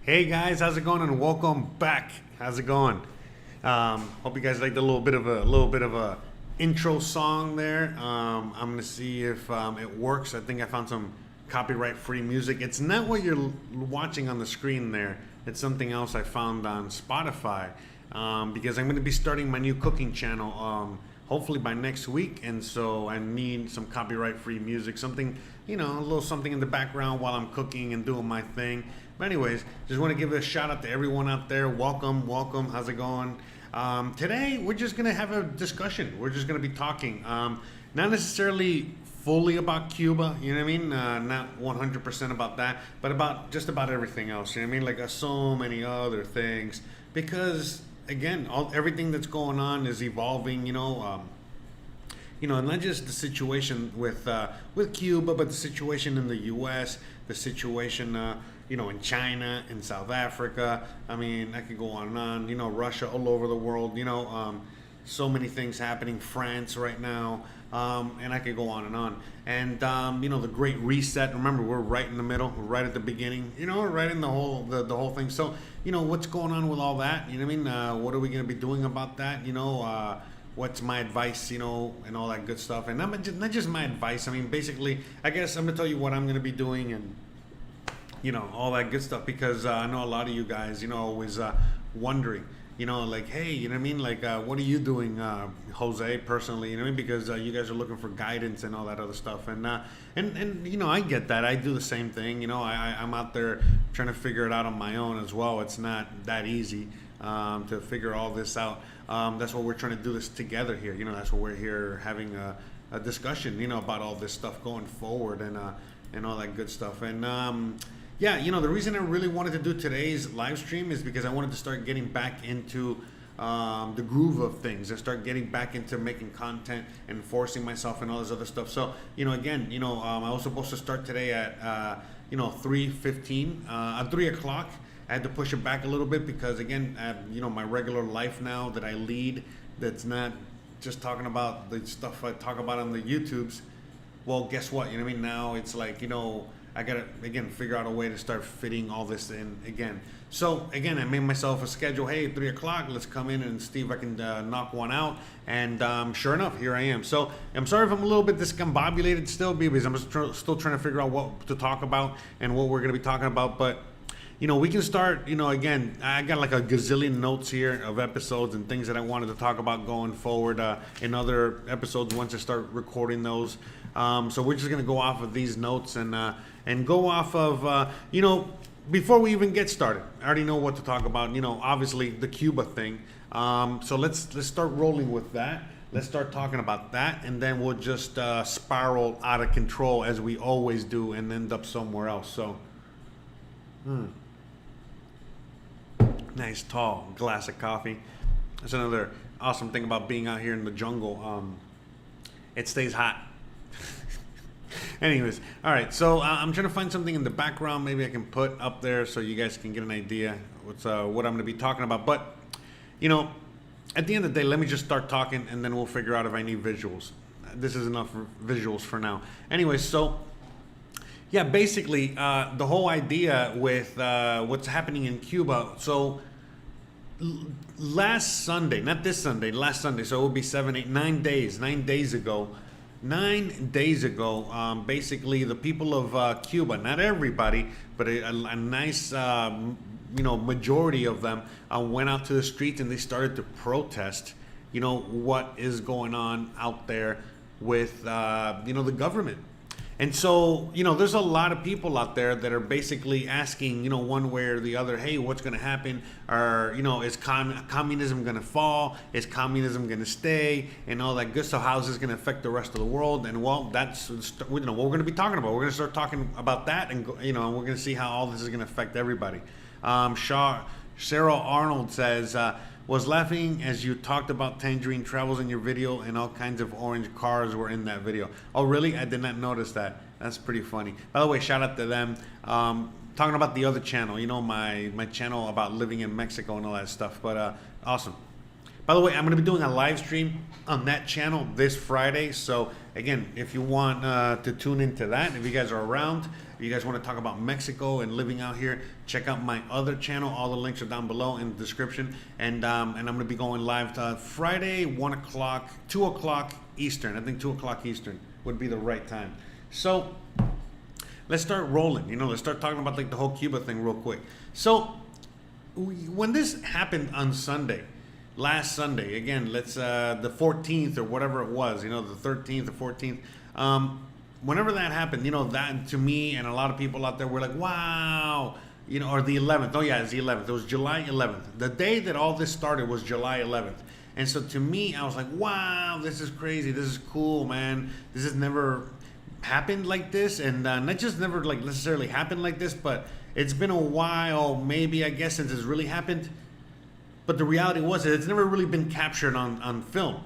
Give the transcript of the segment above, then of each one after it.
Hey guys, how's it going? And welcome back. How's it going? Hope you guys liked a little bit of a intro song there. I'm gonna see if it works. I think I found some copyright-free music. It's not what you're watching on the screen there. It's something else I found on Spotify because I'm gonna be starting my new cooking channel. Hopefully by next week, and so I need some copyright-free music, something, a little something in the background while I'm cooking and doing my thing. But anyways, just want to give a shout out to everyone out there. Welcome. How's it going? Today, we're just going to have a discussion. We're just going to be talking, not necessarily fully about Cuba, you know what I mean? Not 100% about that, but about just about everything else, you know what I mean? Like so many other things, because again, everything that's going on is evolving, and not just the situation with Cuba, but the situation in the U.S., the situation, in China, in South Africa. I mean, I could go on and on. Russia, all over the world. So many things happening. France right now, and I could go on and on. And the Great Reset. Remember, we're right in the middle. We're right at the beginning. Right in the whole thing. So what's going on with all that? You know what I mean? What are we going to be doing about that? What's my advice, and all that good stuff. And not just my advice. I mean, basically, I guess I'm going to tell you what I'm going to be doing and, all that good stuff. Because I know a lot of you guys, always wondering, like, hey, you know what I mean? Like, what are you doing, Jose, personally? You know what I mean? Because you guys are looking for guidance and all that other stuff. And I get that. I do the same thing. I'm out there trying to figure it out on my own as well. It's not that easy to figure all this out. That's what we're trying to do this together here. That's what we're here having a discussion, about all this stuff going forward and all that good stuff. And the reason I really wanted to do today's live stream is because I wanted to start getting back into the groove of things and start getting back into making content and forcing myself and all this other stuff. So, again, I was supposed to start today at 3:15, at 3 o'clock. I had to push it back a little bit because, again, my regular life now that I lead, that's not just talking about the stuff I talk about on the YouTubes. Well, guess what? You know what I mean? Now it's like, I got to, again, figure out a way to start fitting all this in again. So, again, I made myself a schedule. Hey, 3 o'clock, let's come in and see if I can knock one out. And sure enough, here I am. So, I'm sorry if I'm a little bit discombobulated still, because I'm still trying to figure out what to talk about and what we're going to be talking about. But we can start, again, I got like a gazillion notes here of episodes and things that I wanted to talk about going forward in other episodes once I start recording those. So we're just going to go off of these notes and go off of, before we even get started. I already know what to talk about, obviously the Cuba thing. So let's start rolling with that. Let's start talking about that, and then we'll just spiral out of control as we always do and end up somewhere else. So, nice tall glass of coffee. That's another awesome thing about being out here in the jungle. It stays hot. Anyways, all right, so I'm trying to find something in the background maybe I can put up there so you guys can get an idea what I'm going to be talking about. But at the end of the day, let me just start talking, and then we'll figure out if I need visuals. This is enough visuals for now. Anyways, so yeah, basically the whole idea with what's happening in Cuba. So last Sunday, not this Sunday, last Sunday, so it will be 9 days ago. 9 days ago, basically the people of Cuba, not everybody, but a nice, majority of them went out to the streets and they started to protest, what is going on out there with, the government. And so, there's a lot of people out there that are basically asking, one way or the other, hey, what's going to happen? Or, is communism going to fall? Is communism going to stay? And all that good stuff. How is this going to affect the rest of the world? And well, that's, what we're going to be talking about. We're going to start talking about that, and, and we're going to see how all this is going to affect everybody. Cheryl Arnold says, was laughing as you talked about Tangerine Travels in your video, and all kinds of orange cars were in that video. Oh, really? I did not notice that. That's pretty funny. By the way, shout out to them. Talking about the other channel, my channel about living in Mexico and all that stuff. But awesome. By the way, I'm going to be doing a live stream on that channel this Friday. So again, if you want to tune into that, if you guys are around, if you guys want to talk about Mexico and living out here, check out my other channel. All the links are down below in the description. And I'm going to be going live Friday, 1 o'clock, 2 o'clock Eastern. I think 2 o'clock Eastern would be the right time. So let's start rolling. Let's start talking about like the whole Cuba thing real quick. So when this happened on Sunday, last Sunday, again, let's the 14th or whatever it was, the 13th or 14th. Whenever that happened, that to me and a lot of people out there were like, wow, or the 11th. Oh yeah, it's the 11th. It was July 11th. The day that all this started was July 11th. And so to me, I was like, wow, this is crazy. This is cool, man. This has never happened like this. And not just never like necessarily happened like this, but it's been a while, maybe, I guess, since it's really happened. But the reality was that it's never really been captured on film.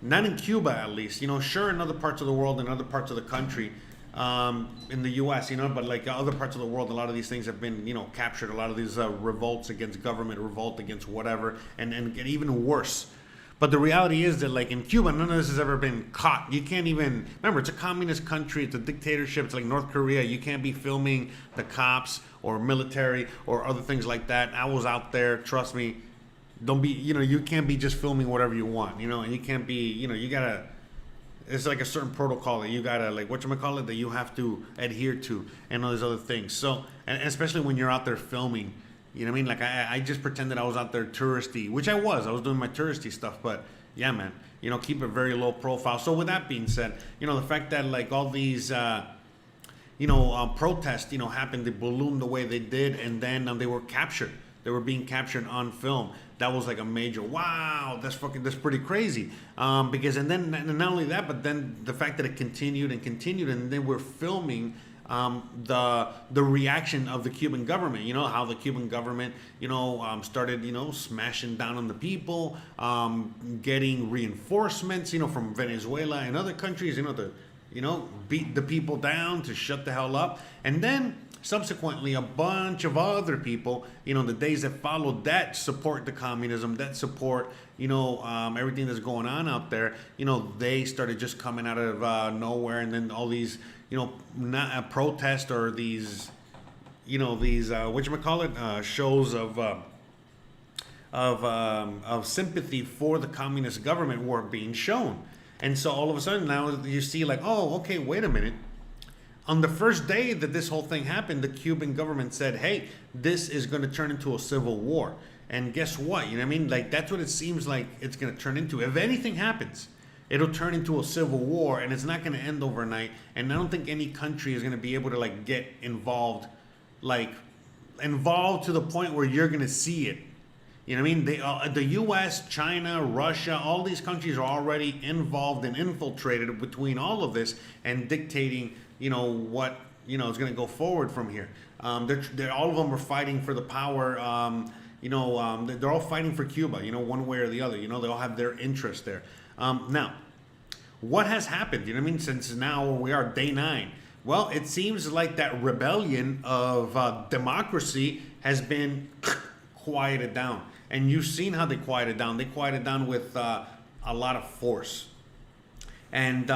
Not in Cuba, at least. Sure, in other parts of the world, in other parts of the country, in the U.S., but like other parts of the world, a lot of these things have been, captured. A lot of these revolts against government, revolt against whatever, and get even worse. But the reality is that, like in Cuba, none of this has ever been caught. You can't even, remember, it's a communist country, it's a dictatorship, it's like North Korea. You can't be filming the cops or military or other things like that. I was out there, trust me. Don't be, you can't be just filming whatever you want, and you can't be, you gotta, it's like a certain protocol that you gotta, like, whatchamacallit, that you have to adhere to, and all these other things. So, and especially when you're out there filming, you know what I mean? Like, I just pretended I was out there touristy, which I was doing my touristy stuff, but yeah, man, keep it very low profile. So with that being said, the fact that like all these, protests, happened, they ballooned the way they did, and then they were captured. They were being captured on film. That was like a major, wow, that's pretty crazy. Because, and then not only that, but then the fact that it continued, and then we're filming the reaction of the Cuban government. How the Cuban government, started, smashing down on the people, getting reinforcements, from Venezuela and other countries, to, beat the people down, to shut the hell up. And then subsequently, a bunch of other people, the days that followed, that support the communism, that support, everything that's going on out there, they started just coming out of nowhere. And then all these, not a protest or these, whatchamacallit, shows of sympathy for the communist government were being shown. And so all of a sudden now you see like, oh, okay, wait a minute. On the first day that this whole thing happened, the Cuban government said, hey, this is going to turn into a civil war. And guess what? Like, that's what it seems like it's going to turn into. If anything happens, it'll turn into a civil war, and it's not going to end overnight. And I don't think any country is going to be able to, like, get involved to the point where you're going to see it. The U.S., China, Russia, all these countries are already involved and infiltrated between all of this and dictating, what, is going to go forward from here. They're all of them are fighting for the power. They're all fighting for Cuba, one way or the other. They all have their interest there. Now, what has happened, since now we are day 9? Well, it seems like that rebellion of democracy has been quieted down. And you've seen how they quieted down. They quieted down with a lot of force. And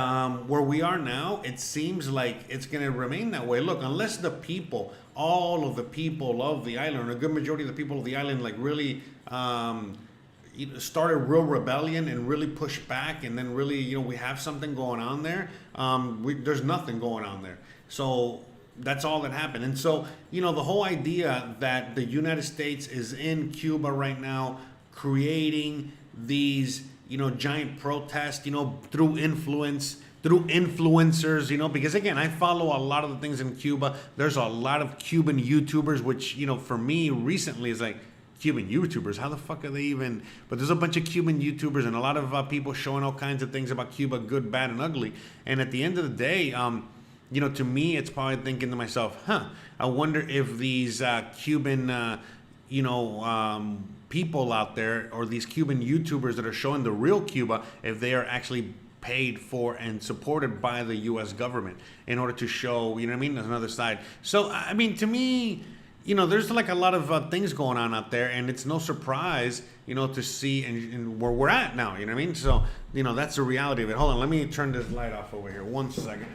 where we are now, it seems like it's going to remain that way. Look, unless the people, all of the people of the island, or a good majority of the people of the island, like really started real rebellion and really pushed back, and then really, we have something going on there. There's nothing going on there. So that's all that happened. And so, the whole idea that the United States is in Cuba right now, creating these, giant protests, through influence, through influencers, because again, I follow a lot of the things in Cuba. There's a lot of Cuban YouTubers, which, for me recently is like, Cuban YouTubers, how the fuck are they even? But there's a bunch of Cuban YouTubers and a lot of people showing all kinds of things about Cuba, good, bad, and ugly. And at the end of the day, to me, it's probably thinking to myself, I wonder if these Cuban, people out there, or these Cuban YouTubers that are showing the real Cuba, if they are actually paid for and supported by the U.S. government in order to show, there's another side. So, to me, there's like a lot of things going on out there, and it's no surprise, to see and where we're at now, So, that's the reality of it. Hold on, let me turn this light off over here. 1 second.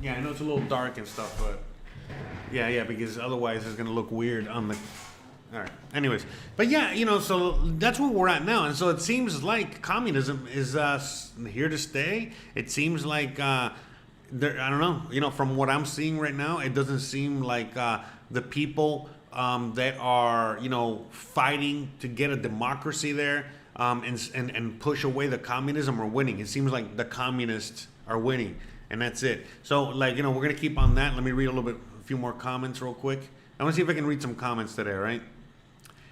Yeah, I know it's a little dark and stuff, but yeah, because otherwise it's gonna look weird on the. All right. Anyways, but yeah, so that's where we're at now, and so it seems like communism is here to stay. It seems like. I don't know, from what I'm seeing right now, it doesn't seem like the people that are, fighting to get a democracy there and push away the communism are winning. It seems like the communists are winning, and that's it. So, we're going to keep on that. Let me read a few more comments real quick. I want to see if I can read some comments today, all right?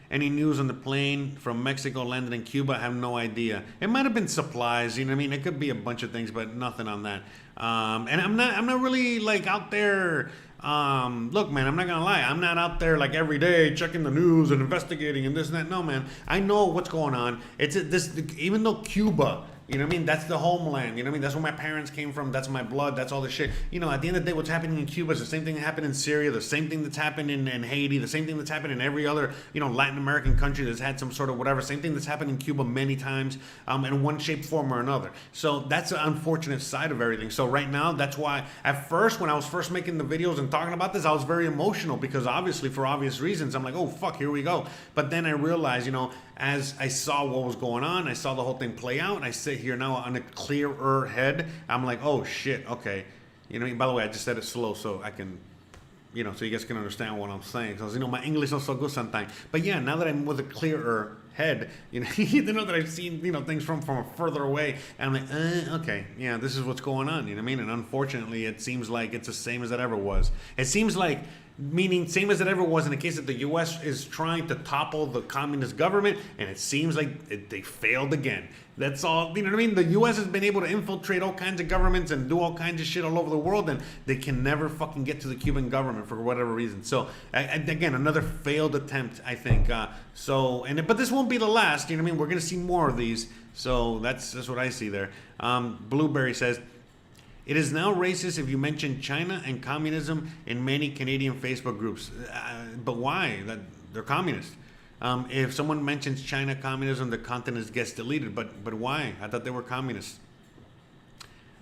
Any news on the plane from Mexico landed in Cuba? I have no idea. It might have been supplies, It could be a bunch of things, but nothing on that. And I'm not really like out there. Look, man, I'm not gonna lie. I'm not out there like every day checking the news and investigating and this and that. No, man. I know what's going on. Even though Cuba. That's the homeland. That's where my parents came from. That's my blood. That's all the shit. At the end of the day, what's happening in Cuba is the same thing that happened in Syria, the same thing that's happened in Haiti, the same thing that's happened in every other, Latin American country that's had some sort of whatever. Same thing that's happened in Cuba many times, in one shape, form, or another. So that's the unfortunate side of everything. So right now, that's why at first, when I was first making the videos and talking about this, I was very emotional because obviously, for obvious reasons, I'm like, oh, fuck, here we go. But then I realized, as I saw what was going on, I saw the whole thing play out, and I sit here now on a clearer head. I'm like, oh shit, okay. By the way, I just said it slow so I can, so you guys can understand what I'm saying. Because, my English is not so good sometimes. But yeah, now that I'm with a clearer head, that I've seen, things from further away, and I'm like, okay, yeah, this is what's going on, And unfortunately, it seems like it's the same as it ever was. It seems like, meaning same as it ever was in the case that the U.S. is trying to topple the communist government, and it seems like they failed again. That's all, The U.S. has been able to infiltrate all kinds of governments and do all kinds of shit all over the world, and they can never fucking get to the Cuban government for whatever reason. So, again, another failed attempt, I think. But this won't be the last, We're going to see more of these. So that's what I see there. Blueberry says, it is now racist if you mention China and communism in many Canadian Facebook groups. But why? They're communist. If someone mentions China communism, the content gets deleted. But why? I thought they were communists.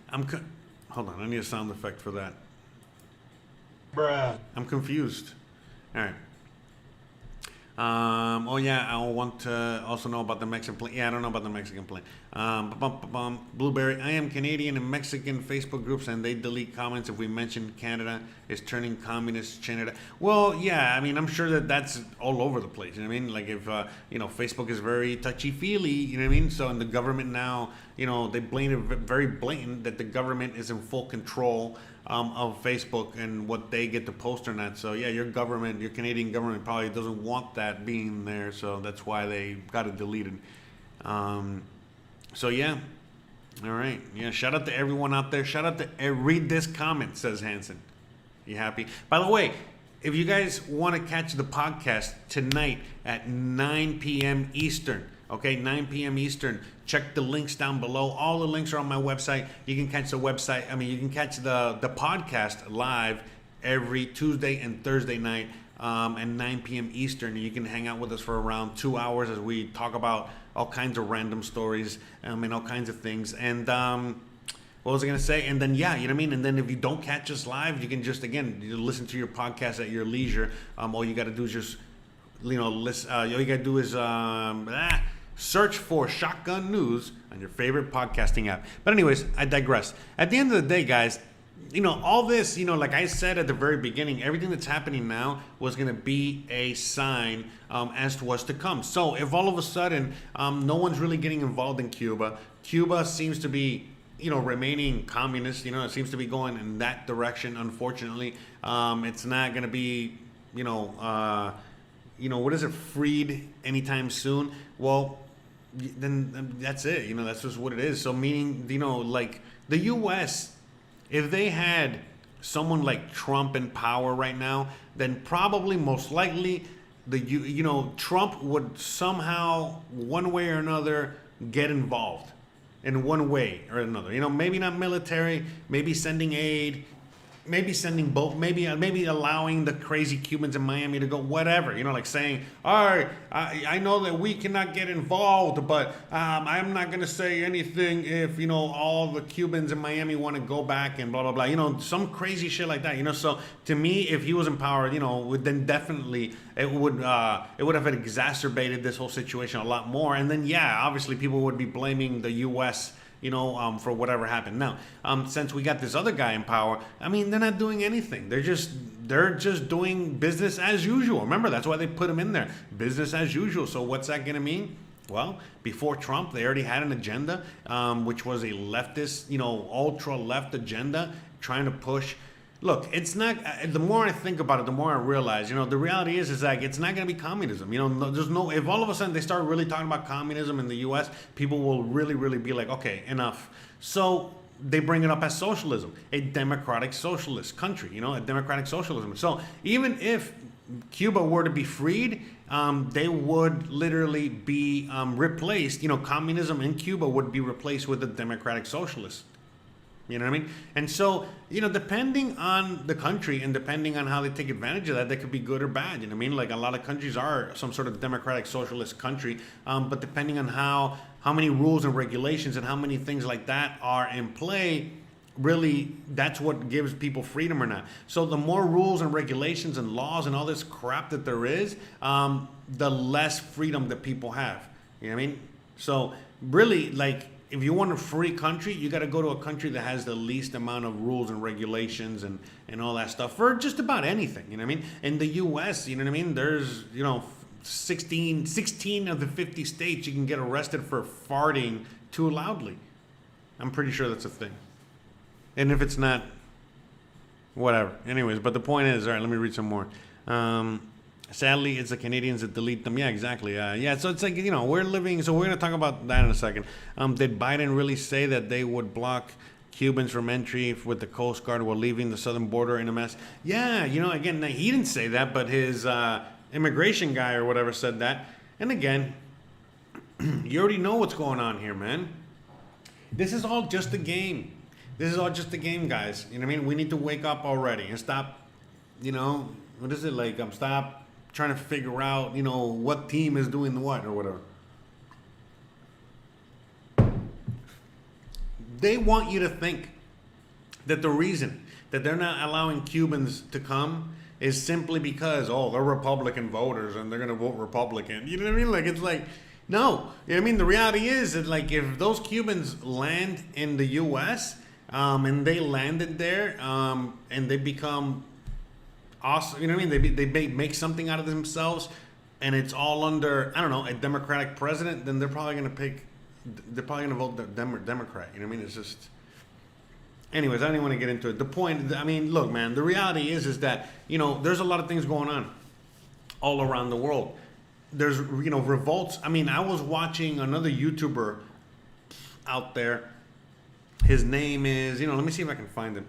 Hold on, I need a sound effect for that. Bruh. I'm confused. All right. Oh yeah, I want to also know about the Mexican plane. Yeah, I don't know about the Mexican plane. Blueberry, I am Canadian and Mexican Facebook groups, and they delete comments if we mention Canada is turning communist Canada. Well, yeah, I'm sure that's all over the place. Like if Facebook is very touchy-feely. So in the government now, they blame it very blatant that the government is in full control of Facebook and what they get to post or not. So yeah, your Canadian government probably doesn't want that being there, so that's why they got it deleted. So yeah, all right, yeah. Shout out to everyone out there. Shout out to read this comment, says Hanson. You happy? By the way, if you guys want to catch the podcast tonight at 9 p.m. Eastern. Okay, 9 p.m. Eastern. Check the links down below. All the links are on my website. You can catch you can catch the podcast live every Tuesday and Thursday night at 9 p.m. Eastern. You can hang out with us for around 2 hours as we talk about all kinds of random stories and all kinds of things. And what was I going to say? And then, yeah, And then if you don't catch us live, you can just, again, listen to your podcast at your leisure. All you got to do is just, listen. All you got to do is search for Shotgun News on your favorite podcasting app. But anyways, I digress. At the end of the day, guys, all this, like I said at the very beginning, everything that's happening now was going to be a sign as to what's to come. So if all of a sudden no one's really getting involved in Cuba, Cuba seems to be, remaining communist, it seems to be going in that direction. Unfortunately, it's not going to be, what is it, freed anytime soon. Well, then that's it. That's just what it is. So meaning, like the U.S., if they had someone like Trump in power right now, then probably most likely Trump would somehow, one way or another, get involved in one way or another. Maybe not military, maybe sending aid, maybe sending both, maybe allowing the crazy Cubans in Miami to go, whatever, like saying, all right, I know that we cannot get involved, but I'm not going to say anything if, all the Cubans in Miami want to go back and blah, blah, blah, some crazy shit like that, so to me, if he was in power, then definitely it would have exacerbated this whole situation a lot more. And then, yeah, obviously people would be blaming the U.S., for whatever happened. Now, since we got this other guy in power, they're not doing anything. They're just doing business as usual. Remember, that's why they put him in there. Business as usual. So what's that going to mean? Well, before Trump, they already had an agenda, which was a leftist, ultra left agenda, trying to push. Look, it's not. The more I think about it, the more I realize, the reality is like it's not going to be communism. There's no. If all of a sudden they start really talking about communism in the U.S., people will really, really be like, okay, enough. So they bring it up as socialism, a democratic socialist country. A democratic socialism. So even if Cuba were to be freed, they would literally be replaced. Communism in Cuba would be replaced with a democratic socialist. You know what I mean? And so, depending on the country and depending on how they take advantage of that, they could be good or bad. You know what I mean? Like a lot of countries are some sort of democratic socialist country, but depending on how many rules and regulations and how many things like that are in play, really, that's what gives people freedom or not. So the more rules and regulations and laws and all this crap that there is, the less freedom that people have. You know what I mean? So really, like, if you want a free country, you got to go to a country that has the least amount of rules and regulations and all that stuff for just about anything. You know what I mean? In the U.S., you know what I mean? There's, 16 of the 50 states you can get arrested for farting too loudly. I'm pretty sure that's a thing. And if it's not, whatever. Anyways, but the point is, all right, let me read some more. Sadly, it's the Canadians that delete them. Yeah, exactly. Yeah, so it's like, we're living... So we're going to talk about that in a second. Did Biden really say that they would block Cubans from entry with the Coast Guard while leaving the southern border in a mess? Yeah, again, he didn't say that, but his immigration guy or whatever said that. And again, you already know what's going on here, man. This is all just a game. This is all just a game, guys. You know what I mean? We need to wake up already and stop, what is it like? Stop trying to figure out, what team is doing what or whatever. They want you to think that the reason that they're not allowing Cubans to come is simply because, they're Republican voters and they're going to vote Republican. You know what I mean? Like, it's like, no. You know what I mean? The reality is that, like, if those Cubans land in the U.S., and they landed there, and they become awesome, you know what I mean? They make something out of themselves, and it's all under, I don't know, a Democratic president. Then they're probably going to vote Democrat. You know what I mean? It's just. Anyways, I don't even want to get into it. The point, look, man. The reality is that there's a lot of things going on all around the world. There's revolts. I was watching another YouTuber out there. His name is, let me see if I can find him.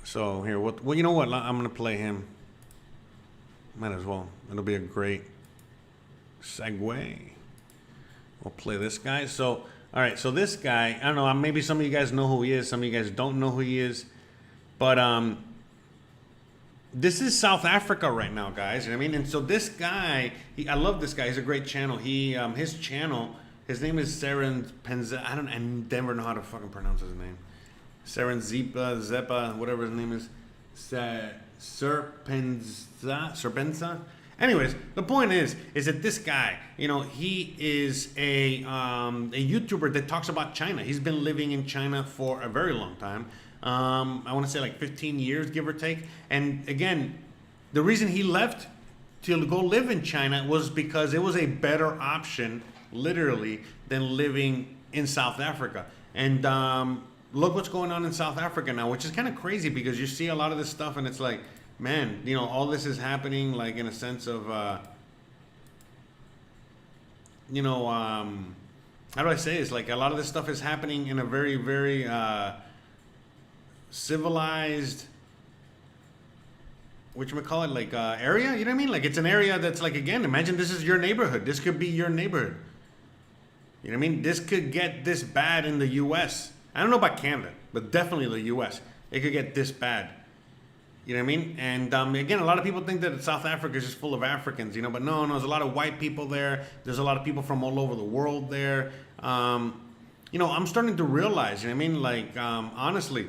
So here, well, you know what? I'm gonna play him. Might as well. It'll be a great segue. We'll play this guy. So, all right. So this guy, I don't know. Maybe some of you guys know who he is. Some of you guys don't know who he is. But this is South Africa right now, guys. You know what I mean? And so this guy, I love this guy. He's a great channel. His channel, his name is Seren Penza. I never know how to fucking pronounce his name. Seren Zeppa, whatever his name is. Serpenza. Anyways, the point is that this guy, he is a YouTuber that talks about China. He's been living in China for a very long time. I want to say like 15 years, give or take. And again, the reason he left to go live in China was because it was a better option, literally, than living in South Africa. And look what's going on in South Africa now, which is kind of crazy because you see a lot of this stuff and it's like, man, all this is happening like in a sense of, how do I say? It's like a lot of this stuff is happening in a very, very civilized, whatchamacallit, like area, you know what I mean? Like it's an area that's like, again, imagine this is your neighborhood. This could be your neighborhood. You know what I mean? This could get this bad in the U.S. I don't know about Canada, but definitely the U.S. It could get this bad. You know what I mean? And again, a lot of people think that South Africa is just full of Africans, but no, there's a lot of white people there. There's a lot of people from all over the world there. I'm starting to realize, you know what I mean? Like, honestly,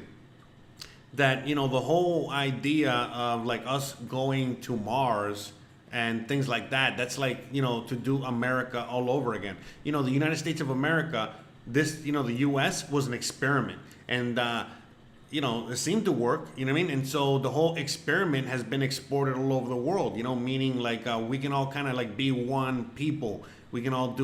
that, the whole idea of like us going to Mars and things like that, that's like, to do America all over again. The United States of America, the U.S. was an experiment. And, it seemed to work, you know what I mean? And so the whole experiment has been exported all over the world, meaning like we can all kind of like be one people. We can all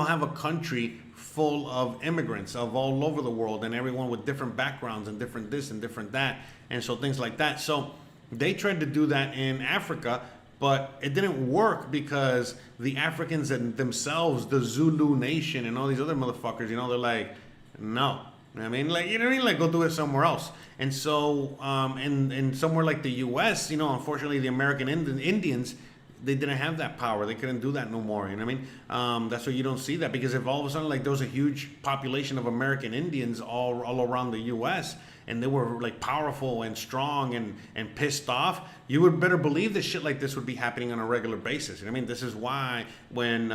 have a country full of immigrants of all over the world and everyone with different backgrounds and different this and different that. And so things like that. So they tried to do that in Africa, but it didn't work because the Africans themselves, the Zulu nation and all these other motherfuckers, they're like, no. You know what I mean? Like, Like go do it somewhere else. And so, in somewhere like the U.S., unfortunately, the American Indians, they didn't have that power. They couldn't do that no more. You know what I mean? That's why you don't see that, because if all of a sudden like there was a huge population of American Indians all around the U.S. and they were like powerful and strong and pissed off, you would better believe that shit like this would be happening on a regular basis. You know what I mean? This is why when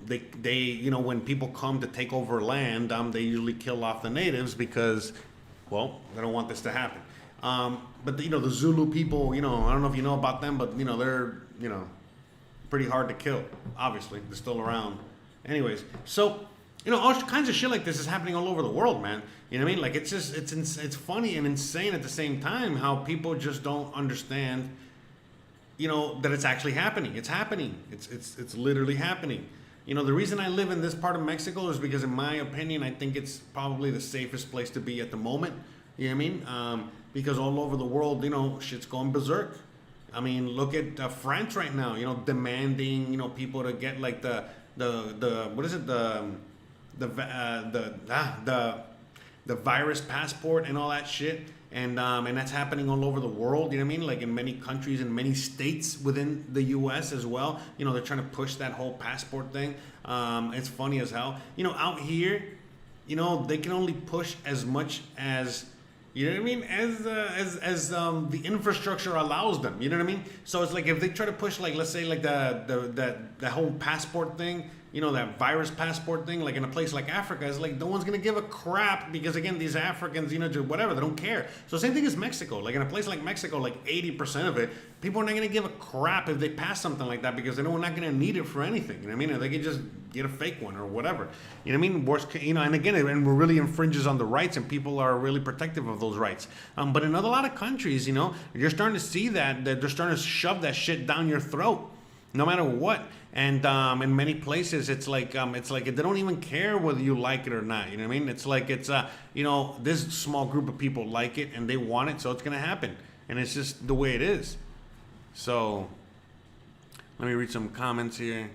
they when people come to take over land, they usually kill off the natives because, well, they don't want this to happen. But the Zulu people, I don't know if you know about them, but they're pretty hard to kill. Obviously, they're still around. Anyways, so all kinds of shit like this is happening all over the world, man. You know what I mean? Like it's funny and insane at the same time how people just don't understand, that it's actually happening. It's happening. It's literally happening. The reason I live in this part of Mexico is because, in my opinion, I think it's probably the safest place to be at the moment. You know what I mean? Because all over the world, shit's going berserk. I mean, look at France right now. Demanding people to get like the what is it, the virus passport and all that shit, and that's happening all over the world. You know what I mean? Like in many countries and many states within the U.S. as well. They're trying to push that whole passport thing. It's funny as hell. Out here, they can only push as much as, you know what I mean, as the infrastructure allows them. You know what I mean? So it's like if they try to push, like, let's say like the whole passport thing, that virus passport thing, like in a place like Africa, it's like no one's gonna give a crap because, again, these Africans, just whatever, they don't care. So same thing as Mexico. Like in a place like Mexico, like 80% of it, people are not gonna give a crap if they pass something like that because they know we're not gonna need it for anything. You know what I mean? Or they can just get a fake one or whatever. You know what I mean? Worst, and again, it really infringes on the rights, and people are really protective of those rights. But in a lot of countries, you're starting to see that they're starting to shove that shit down your throat, no matter what. And in many places, it's like they don't even care whether you like it or not. You know what I mean? It's like this small group of people like it and they want it, so it's gonna happen. And it's just the way it is. So let me read some comments here.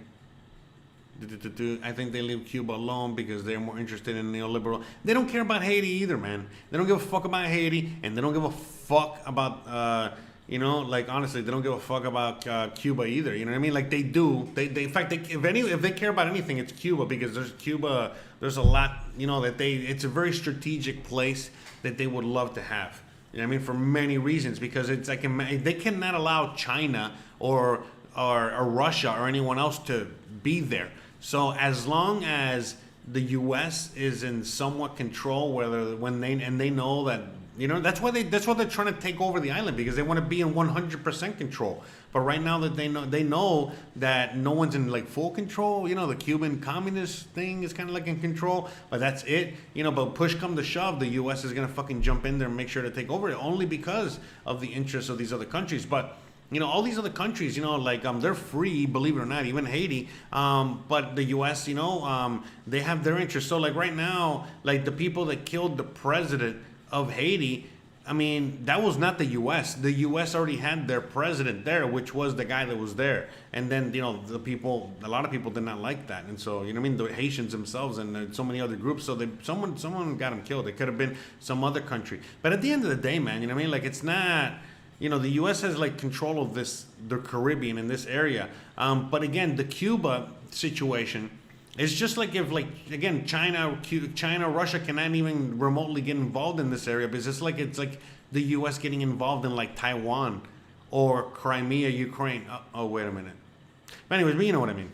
I think they leave Cuba alone because they're more interested in neoliberal. They don't care about Haiti either, man. They don't give a fuck about Haiti, and they don't give a fuck about like, honestly, they don't give a fuck about Cuba either. You know what I mean? Like they do. They in fact, if they care about anything, it's Cuba, because there's a lot, that it's a very strategic place that they would love to have. You know what I mean? For many reasons, because it's like they cannot allow China or Russia or anyone else to be there. So as long as the U.S. is in somewhat control, they know that That's why they're trying to take over the island, because they want to be in 100% control. But right now that they know that no one's in like full control. The Cuban communist thing is kind of like in control, but that's it. But push come to shove, the U.S. is gonna fucking jump in there and make sure to take over it, only because of the interests of these other countries. But all these other countries, they're free, believe it or not, even Haiti. But the U.S., they have their interests. So like right now, like the people that killed the president of Haiti, I mean, that was not the U.S. The U.S. already had their president there, which was the guy that was there. And then, a lot of people did not like that. And so, the Haitians themselves and so many other groups. So someone got him killed. It could have been some other country. But at the end of the day, man, like it's not, the U.S. has like control of the Caribbean in this area. But again, the Cuba situation, it's just like if, like, again, China, Russia cannot even remotely get involved in this area, because it's like the U.S. getting involved in like Taiwan or Crimea, Ukraine. Oh, wait a minute. But anyways, but you know what I mean.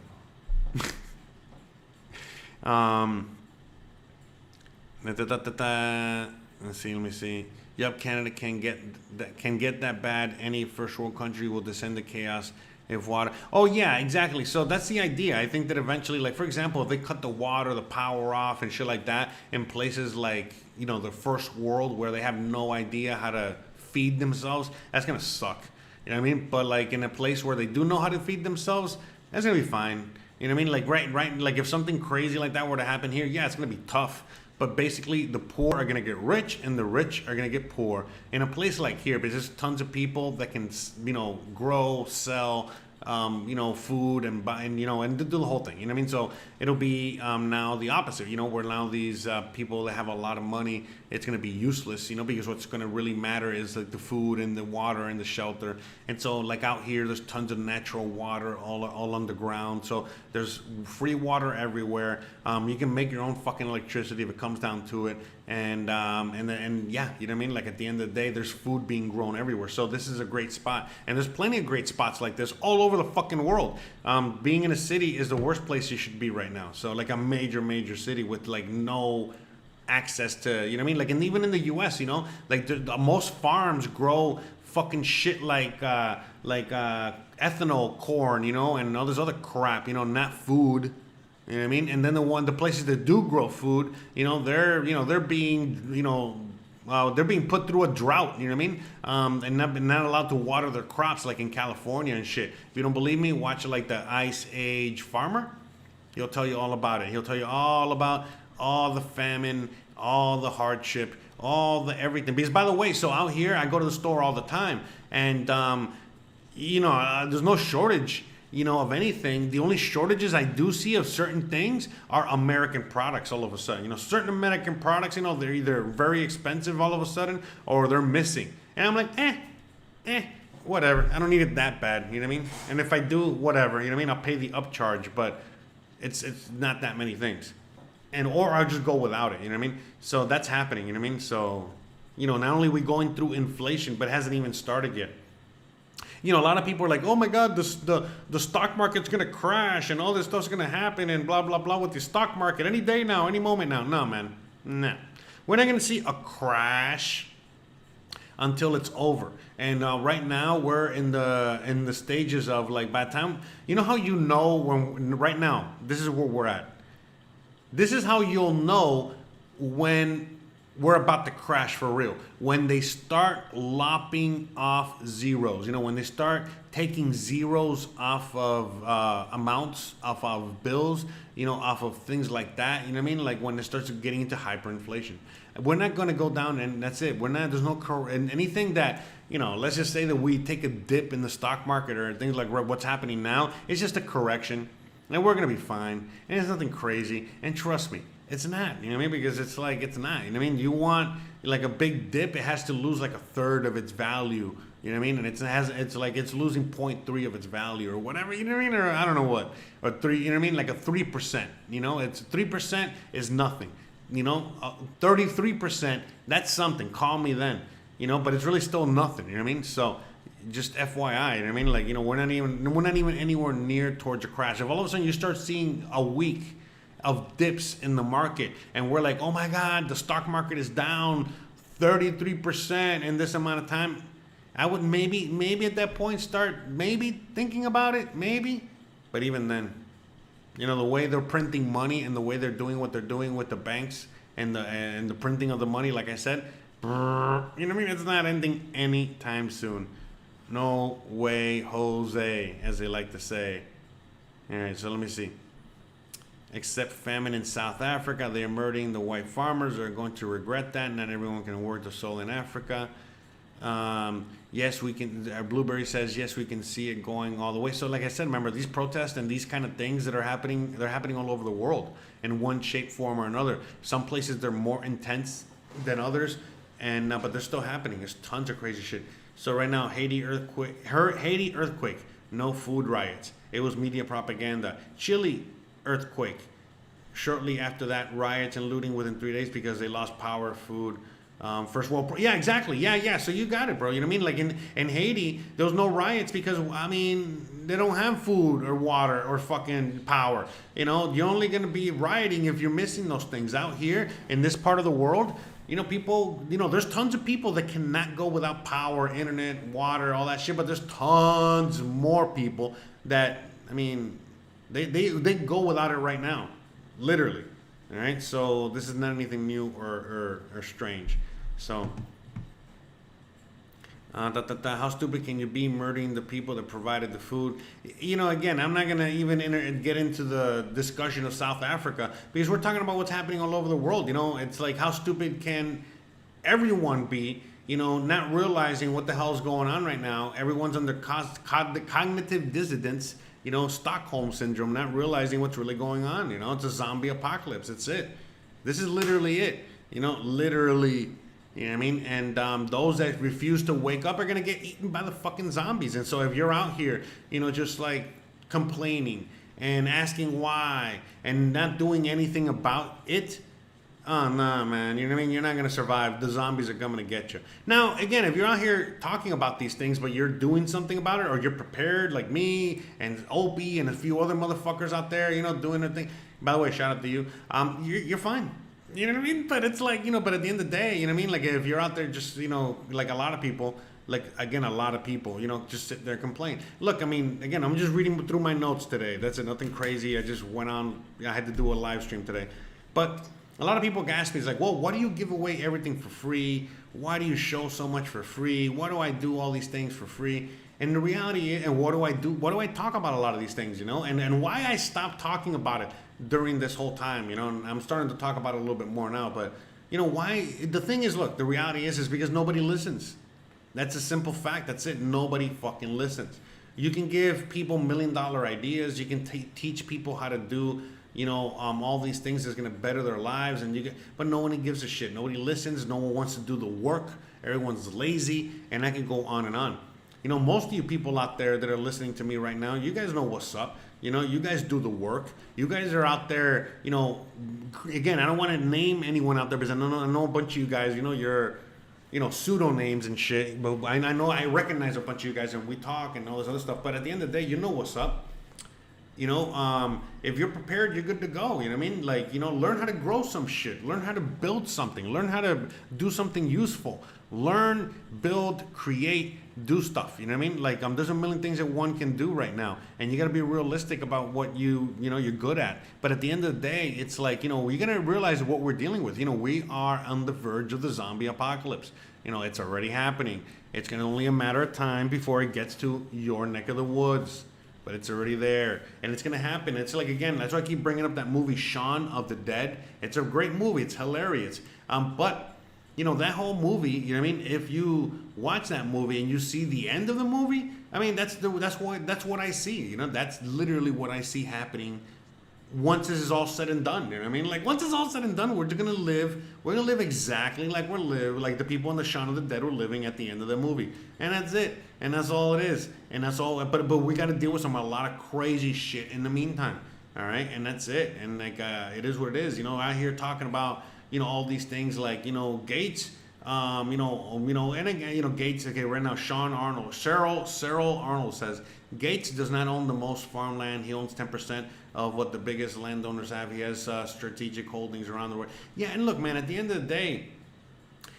Let's see. Let me see. Yep, Canada can get that bad. Any first world country will descend to chaos if water. Oh yeah, exactly. So that's the idea. I think that eventually, like for example, if they cut the water, the power off, and shit like that in places like the first world where they have no idea how to feed themselves, that's gonna suck. You know what I mean? But like in a place where they do know how to feed themselves, that's gonna be fine. You know what I mean? Like right. Like if something crazy like that were to happen here, yeah, it's gonna be tough. But basically, the poor are going to get rich, and the rich are going to get poor. In a place like here, because there's tons of people that can, grow, sell, food and buy, and do the whole thing. You know what I mean? So it'll be now the opposite. Where now these people that have a lot of money, it's going to be useless. Because what's going to really matter is like the food and the water and the shelter. And so like out here, there's tons of natural water all underground. So there's free water everywhere. You can make your own fucking electricity if it comes down to it. And yeah, you know what I mean? Like at the end of the day, there's food being grown everywhere. So this is a great spot. And there's plenty of great spots like this all over the fucking world. Being in a city is the worst place you should be right now. So like a major city with like no access to, you know what I mean? Like, and even in the US, like most farms grow fucking shit like ethanol corn, and all this other crap, not food. You know what I mean? And then the places that do grow food, they're being, they're being put through a drought. You know what I mean? And not allowed to water their crops like in California and shit. If you don't believe me, watch like the Ice Age Farmer. He'll tell you all about it. He'll tell you all about all the famine, all the hardship, all the everything. Because by the way, so out here I go to the store all the time, and there's no shortage. Of anything. The only shortages I do see of certain things are American products all of a sudden. Certain American products, they're either very expensive all of a sudden or they're missing. And I'm like, whatever. I don't need it that bad, you know what I mean? And if I do, whatever, you know what I mean? I'll pay the upcharge, but it's not that many things. Or I'll just go without it, you know what I mean? So that's happening, you know what I mean? So, not only are we going through inflation, but it hasn't even started yet. A lot of people are like, oh my God, the stock market's going to crash and all this stuff's going to happen and blah, blah, blah with the stock market any day now, any moment now. No, man. No. We're not going to see a crash until it's over. And right now we're in the stages of like, by the time, how when right now, this is where we're at. This is how you'll know when we're about to crash for real. When they start lopping off zeros, when they start taking zeros off of amounts, off of bills, off of things like that, you know what I mean? Like when it starts getting into hyperinflation. We're not going to go down and that's it. There's no, and anything that, let's just say that we take a dip in the stock market or things like what's happening now, it's just a correction and we're going to be fine. And it's nothing crazy. And trust me, it's not, you know what I mean? Because it's like, it's not, you know what I mean? You want like a big dip, it has to lose like a third of its value, you know what I mean? And it's like, it's losing 0.3 of its value or whatever, you know what I mean? Or I don't know what, or 3, you know what I mean? Like a 3%, it's 3% is nothing, 33%, that's something, call me then, but it's really still nothing, you know what I mean? So just FYI, you know what I mean? Like, we're not even anywhere near towards a crash. If all of a sudden you start seeing a week of dips in the market and we're like, oh my God, the stock market is down 33% in this amount of time, I would maybe at that point start maybe thinking about it, maybe. But even then, you know, the way they're printing money and the way they're doing what they're doing with the banks and the printing of the money, like I said, you know what I mean? It's not ending anytime soon. No way, Jose, as they like to say. All right, so let me see. Except famine in South Africa, they are murdering the white farmers. They're going to regret that. Not everyone can work the soil in Africa. Yes, we can. Blueberry says, yes, we can see it going all the way. So like I said, remember, these protests and these kind of things that are happening, they're happening all over the world in one shape, form, or another. Some places they're more intense than others, and but they're still happening. There's tons of crazy shit. So right now, Haiti earthquake, no food riots. It was media propaganda. Chile earthquake. Shortly after that, riots and looting within 3 days because they lost power, food. First world, yeah, exactly, yeah. So you got it, bro. You know what I mean? Like in Haiti, there was no riots because I mean they don't have food or water or fucking power. You know, you're only gonna be rioting if you're missing those things. Out here in this part of the world, you know, people, you know, there's tons of people that cannot go without power, internet, water, all that shit. But there's tons more people that, I mean, they go without it right now, literally. All right, so this is not anything new or strange. So, how stupid can you be murdering the people that provided the food? You know, again, I'm not going to even get into the discussion of South Africa because we're talking about what's happening all over the world. You know, it's like how stupid can everyone be, you know, not realizing what the hell is going on right now. Everyone's under cognitive dissonance, you know, Stockholm syndrome, not realizing what's really going on. You know, it's a zombie apocalypse. It's it. This is literally it. You know, literally. You know what I mean? And those that refuse to wake up are going to get eaten by the fucking zombies. And so if you're out here, you know, just like complaining and asking why and not doing anything about it, oh, no, man. You know what I mean? You're not going to survive. The zombies are coming to get you. Now, again, if you're out here talking about these things, but you're doing something about it, or you're prepared like me and Opie and a few other motherfuckers out there, you know, doing their thing. By the way, shout out to you. You're fine. You know what I mean? But it's like, you know, but at the end of the day, you know what I mean? Like if you're out there just, you know, like a lot of people, like, again, a lot of people, you know, just sit there and complain. Look, I mean, again, I'm just reading through my notes today. That's it. Nothing crazy. I just went on. I had to do a live stream today. But a lot of people ask me, it's like, well, why do you give away everything for free? Why do you show so much for free? Why do I do all these things for free? And the reality is, and what do I do? What do I talk about a lot of these things, you know? And why I stopped talking about it during this whole time, you know? And I'm starting to talk about it a little bit more now, but, you know, why? The thing is, look, the reality is because nobody listens. That's a simple fact. That's it. Nobody fucking listens. You can give people $1 million ideas. You can teach people how to do, you know, all these things that's going to better their lives, but no one gives a shit. Nobody listens. No one wants to do the work. Everyone's lazy, and I can go on and on. You know, most of you people out there that are listening to me right now, you guys know what's up. You know, you guys do the work. You guys are out there, you know, again, I don't want to name anyone out there because I know a bunch of you guys, you know, you're, you know, pseudo names and shit. But I know I recognize a bunch of you guys and we talk and all this other stuff. But at the end of the day, you know what's up. You know, if you're prepared, you're good to go. You know what I mean? Like, you know, learn how to grow some shit. Learn how to build something. Learn how to do something useful. Learn, build, create, do stuff. You know what I mean? Like, there's a million things that one can do right now. And you got to be realistic about what you know, you're good at. But at the end of the day, it's like, you know, you're going to realize what we're dealing with. You know, we are on the verge of the zombie apocalypse. You know, it's already happening. It's going to only a matter of time before it gets to your neck of the woods. But it's already there, and it's gonna happen. It's like, again, that's why I keep bringing up that movie Shaun of the Dead. It's a great movie. It's hilarious. But you know, that whole movie, you know what I mean? If you watch that movie and you see the end of the movie, I mean, that's what I see. You know, that's literally what I see happening once this is all said and done. You know what I mean? Like, once it's all said and done, we're gonna live exactly like the people in the Shaun of the Dead were living at the end of the movie. And that's it. And that's all it is. And that's all, but we gotta deal with a lot of crazy shit in the meantime. All right? And that's it. And like, it is what it is. You know, out here talking about, you know, all these things like, you know, Gates, and again, you know, Gates, okay, right now, Cyril Arnold says, Gates does not own the most farmland. He owns 10% of what the biggest landowners have. He has strategic holdings around the world. Yeah, and look, man, at the end of the day,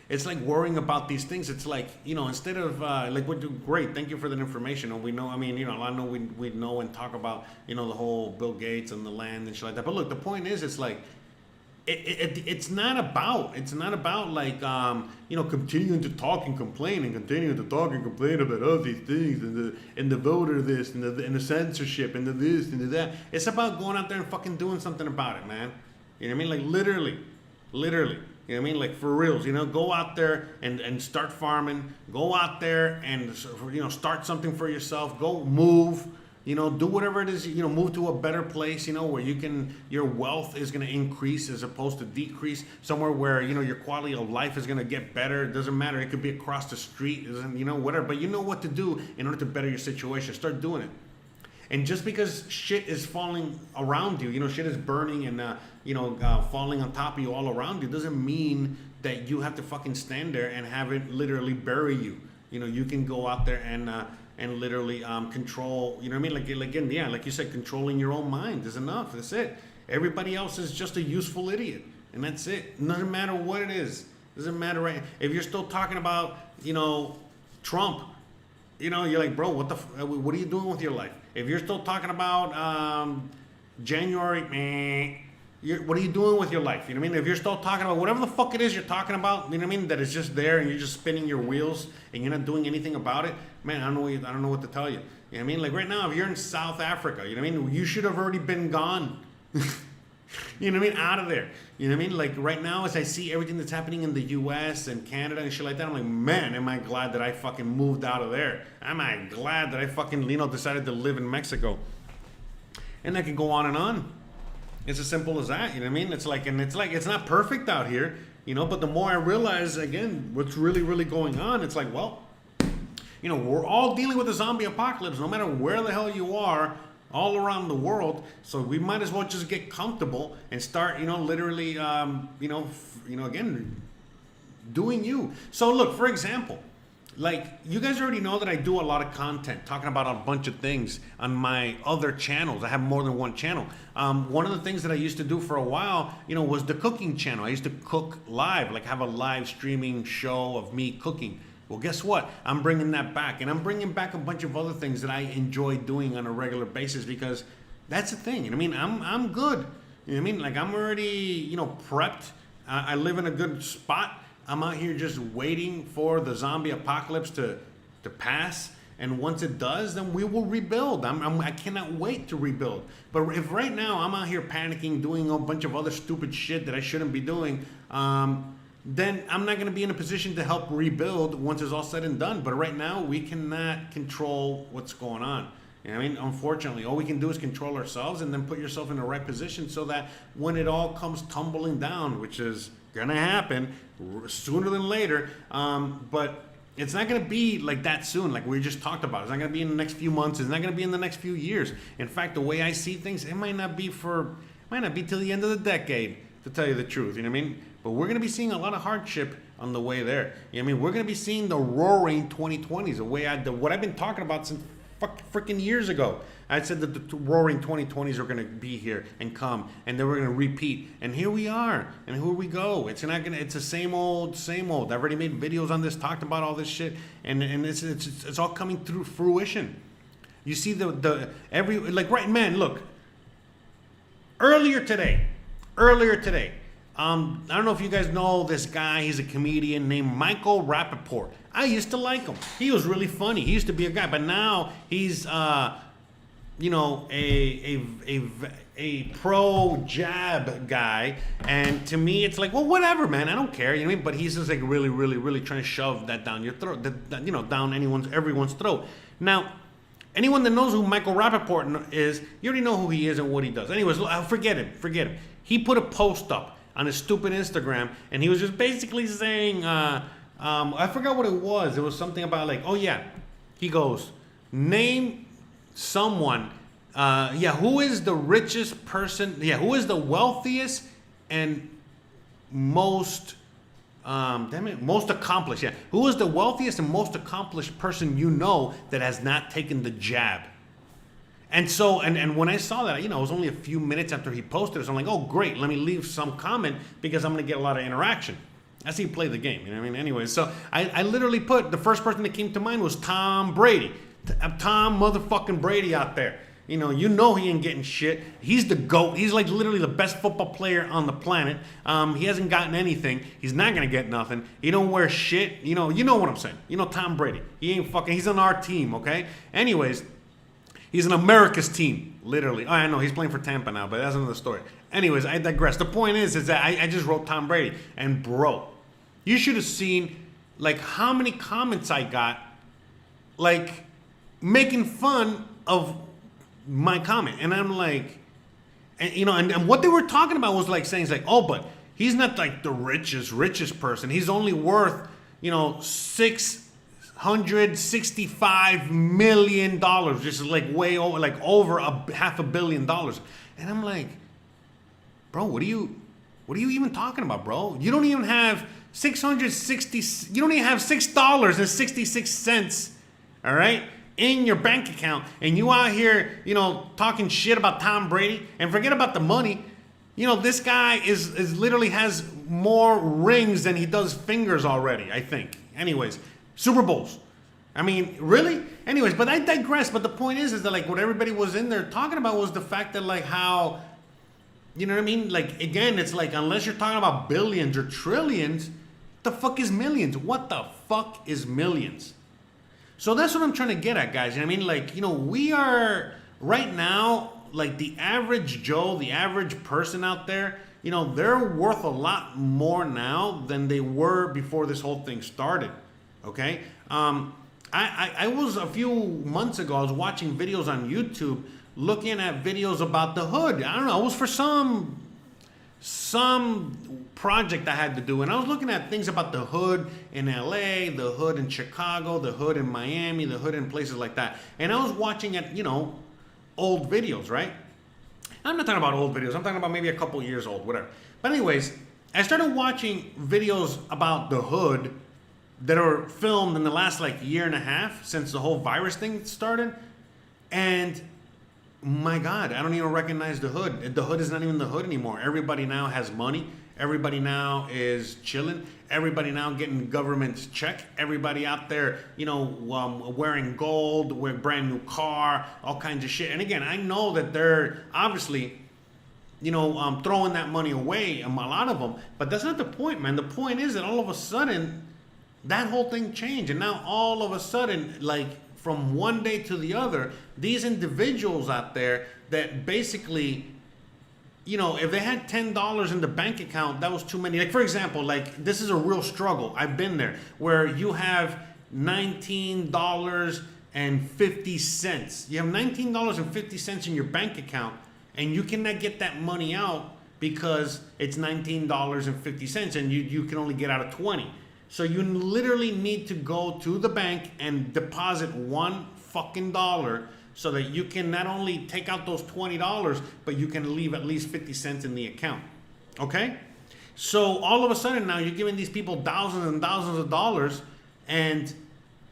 it's like worrying about these things. It's like, instead of like, we're doing great. Thank you for that information. And we know, I mean, I know we know and talk about, the whole Bill Gates and the land and shit like that. But look, the point is, it's like, it's not about like continuing to talk and complain and continuing to talk and complain about all these things and the voter this and the censorship and the this and the that. It's about going out there and fucking doing something about it, man. You know what I mean? Like literally. You know what I mean? Like for reals, go out there and start farming. Go out there and start something for yourself. Go move. Do whatever it is, move to a better place, where your wealth is going to increase as opposed to decrease, somewhere where, your quality of life is going to get better. It doesn't matter. It could be across the street, whatever, but you know what to do in order to better your situation. Start doing it. And just because shit is falling around you, shit is burning and, falling on top of you all around you, doesn't mean that you have to fucking stand there and have it literally bury you. You can go out there and literally control, you know what I mean? Like again, yeah, like you said, controlling your own mind is enough. That's it. Everybody else is just a useful idiot, and that's it. Doesn't matter what it is. Doesn't matter, right? If you're still talking about, Trump, you're like, bro, what are you doing with your life? If you're still talking about January, what are you doing with your life? You know what I mean? If you're still talking about whatever the fuck it is you're talking about, you know what I mean? That is just there and you're just spinning your wheels and you're not doing anything about it, man, I don't know what to tell you. You know what I mean? Like right now, if you're in South Africa, you know what I mean? You should have already been gone. You know what I mean? Out of there. You know what I mean? Like right now, as I see everything that's happening in the US and Canada and shit like that, I'm like, man, am I glad that I fucking moved out of there. Am I glad that I fucking, decided to live in Mexico. And I can go on and on. It's as simple as that, you know what I mean? It's like it's not perfect out here, but the more I realize, again, what's really, really going on, it's like, well, we're all dealing with a zombie apocalypse, no matter where the hell you are, all around the world. So we might as well just get comfortable and start, literally, again, doing you. So look, for example, like you guys already know that I do a lot of content talking about a bunch of things on my other channels. I have more than one channel. One of the things that I used to do for a while, was the cooking channel. I used to cook live, like have a live streaming show of me cooking. Well, guess what? I'm bringing that back, and I'm bringing back a bunch of other things that I enjoy doing on a regular basis because that's the thing. You know what I mean? I'm good. You know what I mean? Like I'm already, prepped. I live in a good spot. I'm out here just waiting for the zombie apocalypse to pass. And once it does, then we will rebuild. I cannot wait to rebuild. But if right now I'm out here panicking, doing a bunch of other stupid shit that I shouldn't be doing, then I'm not going to be in a position to help rebuild once it's all said and done. But right now, we cannot control what's going on. You know what I mean? Unfortunately, all we can do is control ourselves and then put yourself in the right position so that when it all comes tumbling down, which is going to happen sooner than later, but it's not going to be like that soon, like we just talked about. It's not going to be in the next few months. It's not going to be in the next few years. In fact, the way I see things, it might not be till the end of the decade, to tell you the truth. You know what I mean? But we're going to be seeing a lot of hardship on the way there. You know what I mean? We're going to be seeing the roaring 2020s, what I've been talking about since freaking years ago. I said that the roaring 2020s are going to be here and come, and then we're going to repeat. And here we are, and here we go. It's the same old. I've already made videos on this, talked about all this shit, and it's all coming through fruition. You see right, man, look. Earlier today, I don't know if you guys know this guy. He's a comedian named Michael Rappaport. I used to like him. He was really funny. He used to be a guy, but now he's, a pro jab guy. And to me, it's like, well, whatever, man. I don't care. You know what I mean? But he's just like really, really, really trying to shove that down your throat, down everyone's throat. Now, anyone that knows who Michael Rappaport is, you already know who he is and what he does. Anyways, forget him. He put a post up on his stupid Instagram, and he was just basically saying, I forgot what it was. It was something about like, oh yeah, he goes, name someone, who is the richest person, who is the wealthiest and most accomplished, who is the wealthiest and most accomplished person you know that has not taken the jab? And so, and when I saw that, it was only a few minutes after he posted it, so I'm like, oh, great, let me leave some comment because I'm going to get a lot of interaction. That's how you play the game. You know what I mean? Anyways, so I literally put, the first person that came to mind was Tom Brady. Tom motherfucking Brady out there. You know he ain't getting shit. He's the GOAT. He's like literally the best football player on the planet. He hasn't gotten anything. He's not gonna get nothing. He don't wear shit. You know what I'm saying. Tom Brady. He ain't fucking, he's on our team, okay? Anyways, he's an America's team, literally. Oh, I know, he's playing for Tampa now, but that's another story. Anyways, I digress. The point is that I just wrote Tom Brady. And bro, you should have seen like how many comments I got, like making fun of my comment. And I'm like, and what they were talking about was like saying, it's like, oh, but he's not like the richest person. He's only worth, $665 million, just like way over, like over $500 million. And I'm like, bro, what are you even talking about, bro? You don't even have $6.66, all right, in your bank account, and you out here, talking shit about Tom Brady, and forget about the money. This guy is literally has more rings than he does fingers already, I think. Anyways, Super Bowls. I mean, really? Anyways, but I digress. But the point is that like what everybody was in there talking about was the fact that like how, you know what I mean? Like, again, it's like, unless you're talking about billions or trillions, the fuck is millions? What the fuck is millions? So that's what I'm trying to get at, guys. I mean, like, we are right now, like the average Joe, the average person out there, they're worth a lot more now than they were before this whole thing started. Okay? I was a few months ago, I was watching videos on YouTube, looking at videos about the hood. I don't know, it was for some project I had to do, and I was looking at things about the hood in LA, the hood in Chicago, the hood in Miami, the hood in places like that. And I was watching at, old videos, right? I'm not talking about old videos, I'm talking about maybe a couple years old, whatever. But anyways, I started watching videos about the hood that are filmed in the last like year and a half since the whole virus thing started. And my God, I don't even recognize the hood. The hood is not even the hood anymore. Everybody now has money. Everybody now is chilling. Everybody now getting government's check. Everybody out there, wearing gold, with brand new car, all kinds of shit. And again, I know that they're obviously, throwing that money away, a lot of them. But that's not the point, man. The point is that all of a sudden, that whole thing changed. And now all of a sudden, like from one day to the other, these individuals out there that basically, if they had $10 in the bank account, that was too many. Like, for example, like this is a real struggle. I've been there where you have $19.50. You have $19.50 in your bank account, and you cannot get that money out because it's $19.50 and you can only get out of 20. So you literally need to go to the bank and deposit $1 fucking dollar so that you can not only take out those $20, but you can leave at least 50 cents in the account. Okay? So all of a sudden now you're giving these people thousands and thousands of dollars, and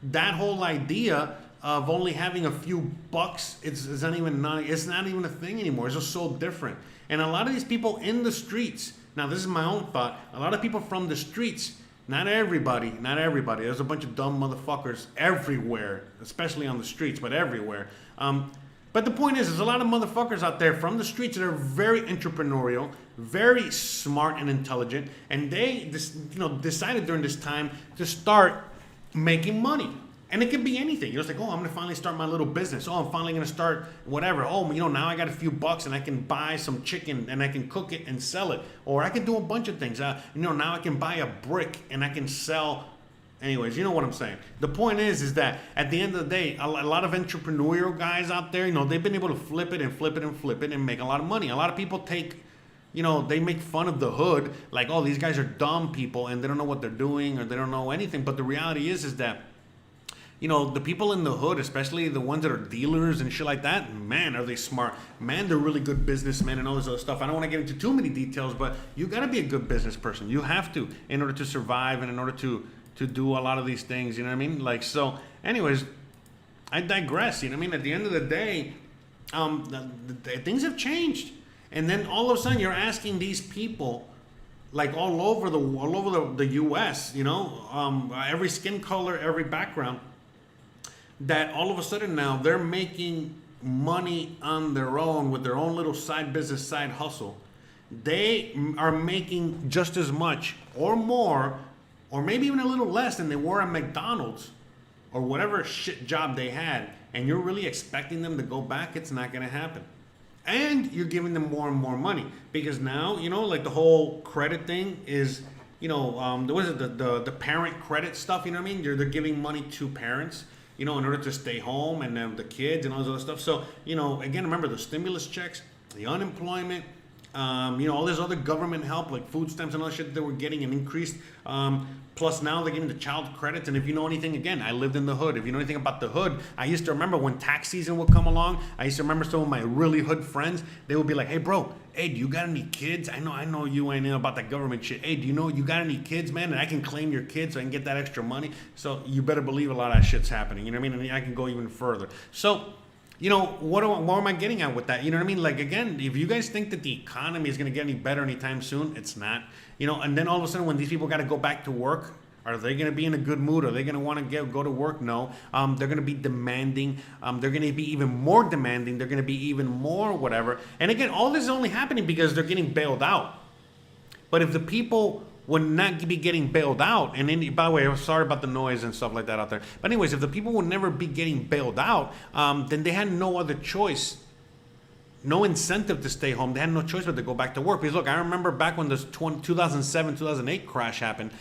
that whole idea of only having a few bucks, it's not even a thing anymore. It's just so different. And a lot of these people in the streets, now this is my own thought, a lot of people from the streets, not everybody. There's a bunch of dumb motherfuckers everywhere, especially on the streets, but everywhere. But the point is, there's a lot of motherfuckers out there from the streets that are very entrepreneurial, very smart and intelligent, and they decided during this time to start making money. And it could be anything. It's like, oh, I'm going to finally start my little business. Oh, I'm finally going to start whatever. Oh, now I got a few bucks and I can buy some chicken and I can cook it and sell it. Or I can do a bunch of things. Now I can buy a brick and I can sell. Anyways, you know what I'm saying. The point is that at the end of the day, a lot of entrepreneurial guys out there, they've been able to flip it and make a lot of money. A lot of people they make fun of the hood. Like, oh, these guys are dumb people and they don't know what they're doing or they don't know anything. But the reality is that the people in the hood, especially the ones that are dealers and shit like that, man, are they smart. Man, they're really good businessmen and all this other stuff. I don't want to get into too many details, but you got to be a good business person. You have to, in order to survive and in order to do a lot of these things, you know what I mean? Like, so, anyways, I digress, you know what I mean? At the end of the day, things have changed. And then all of a sudden you're asking these people like all over the U.S. Every skin color, every background. That all of a sudden now they're making money on their own with their own little side business, side hustle. They are making just as much or more, or maybe even a little less than they were at McDonald's or whatever shit job they had. And you're really expecting them to go back? It's not going to happen. And you're giving them more and more money because now, like the whole credit thing is, what is it, the parent credit stuff, you know what I mean? They're giving money to parents, in order to stay home, and then the kids and all this other stuff. So, again, remember the stimulus checks, the unemployment, all this other government help like food stamps and all that shit that we're getting and increased. Plus now they're getting the child credits. And if you know anything, again, I lived in the hood. If you know anything about the hood, I used to remember when tax season would come along. I used to remember some of my really hood friends. They would be like, "Hey, bro, hey, do you got any kids? I know you ain't know about that government shit. Hey, do you know you got any kids, man? And I can claim your kids so I can get that extra money." So you better believe a lot of that shit's happening. You know what I mean? And I can go even further. So, what am I getting at with that? You know what I mean? Like, again, if you guys think that the economy is going to get any better anytime soon, it's not. And then all of a sudden when these people got to go back to work, are they going to be in a good mood? Are they going to want to go to work? No. They're going to be demanding. They're going to be even more demanding. They're going to be even more whatever. And again, all this is only happening because they're getting bailed out. But if the people would not be getting bailed out, and then, by the way, I'm sorry about the noise and stuff like that out there. But anyways, if the people would never be getting bailed out, then they had no other choice, no incentive to stay home. They had no choice but to go back to work. Because look, I remember back when this 2007, 2008 crash happened.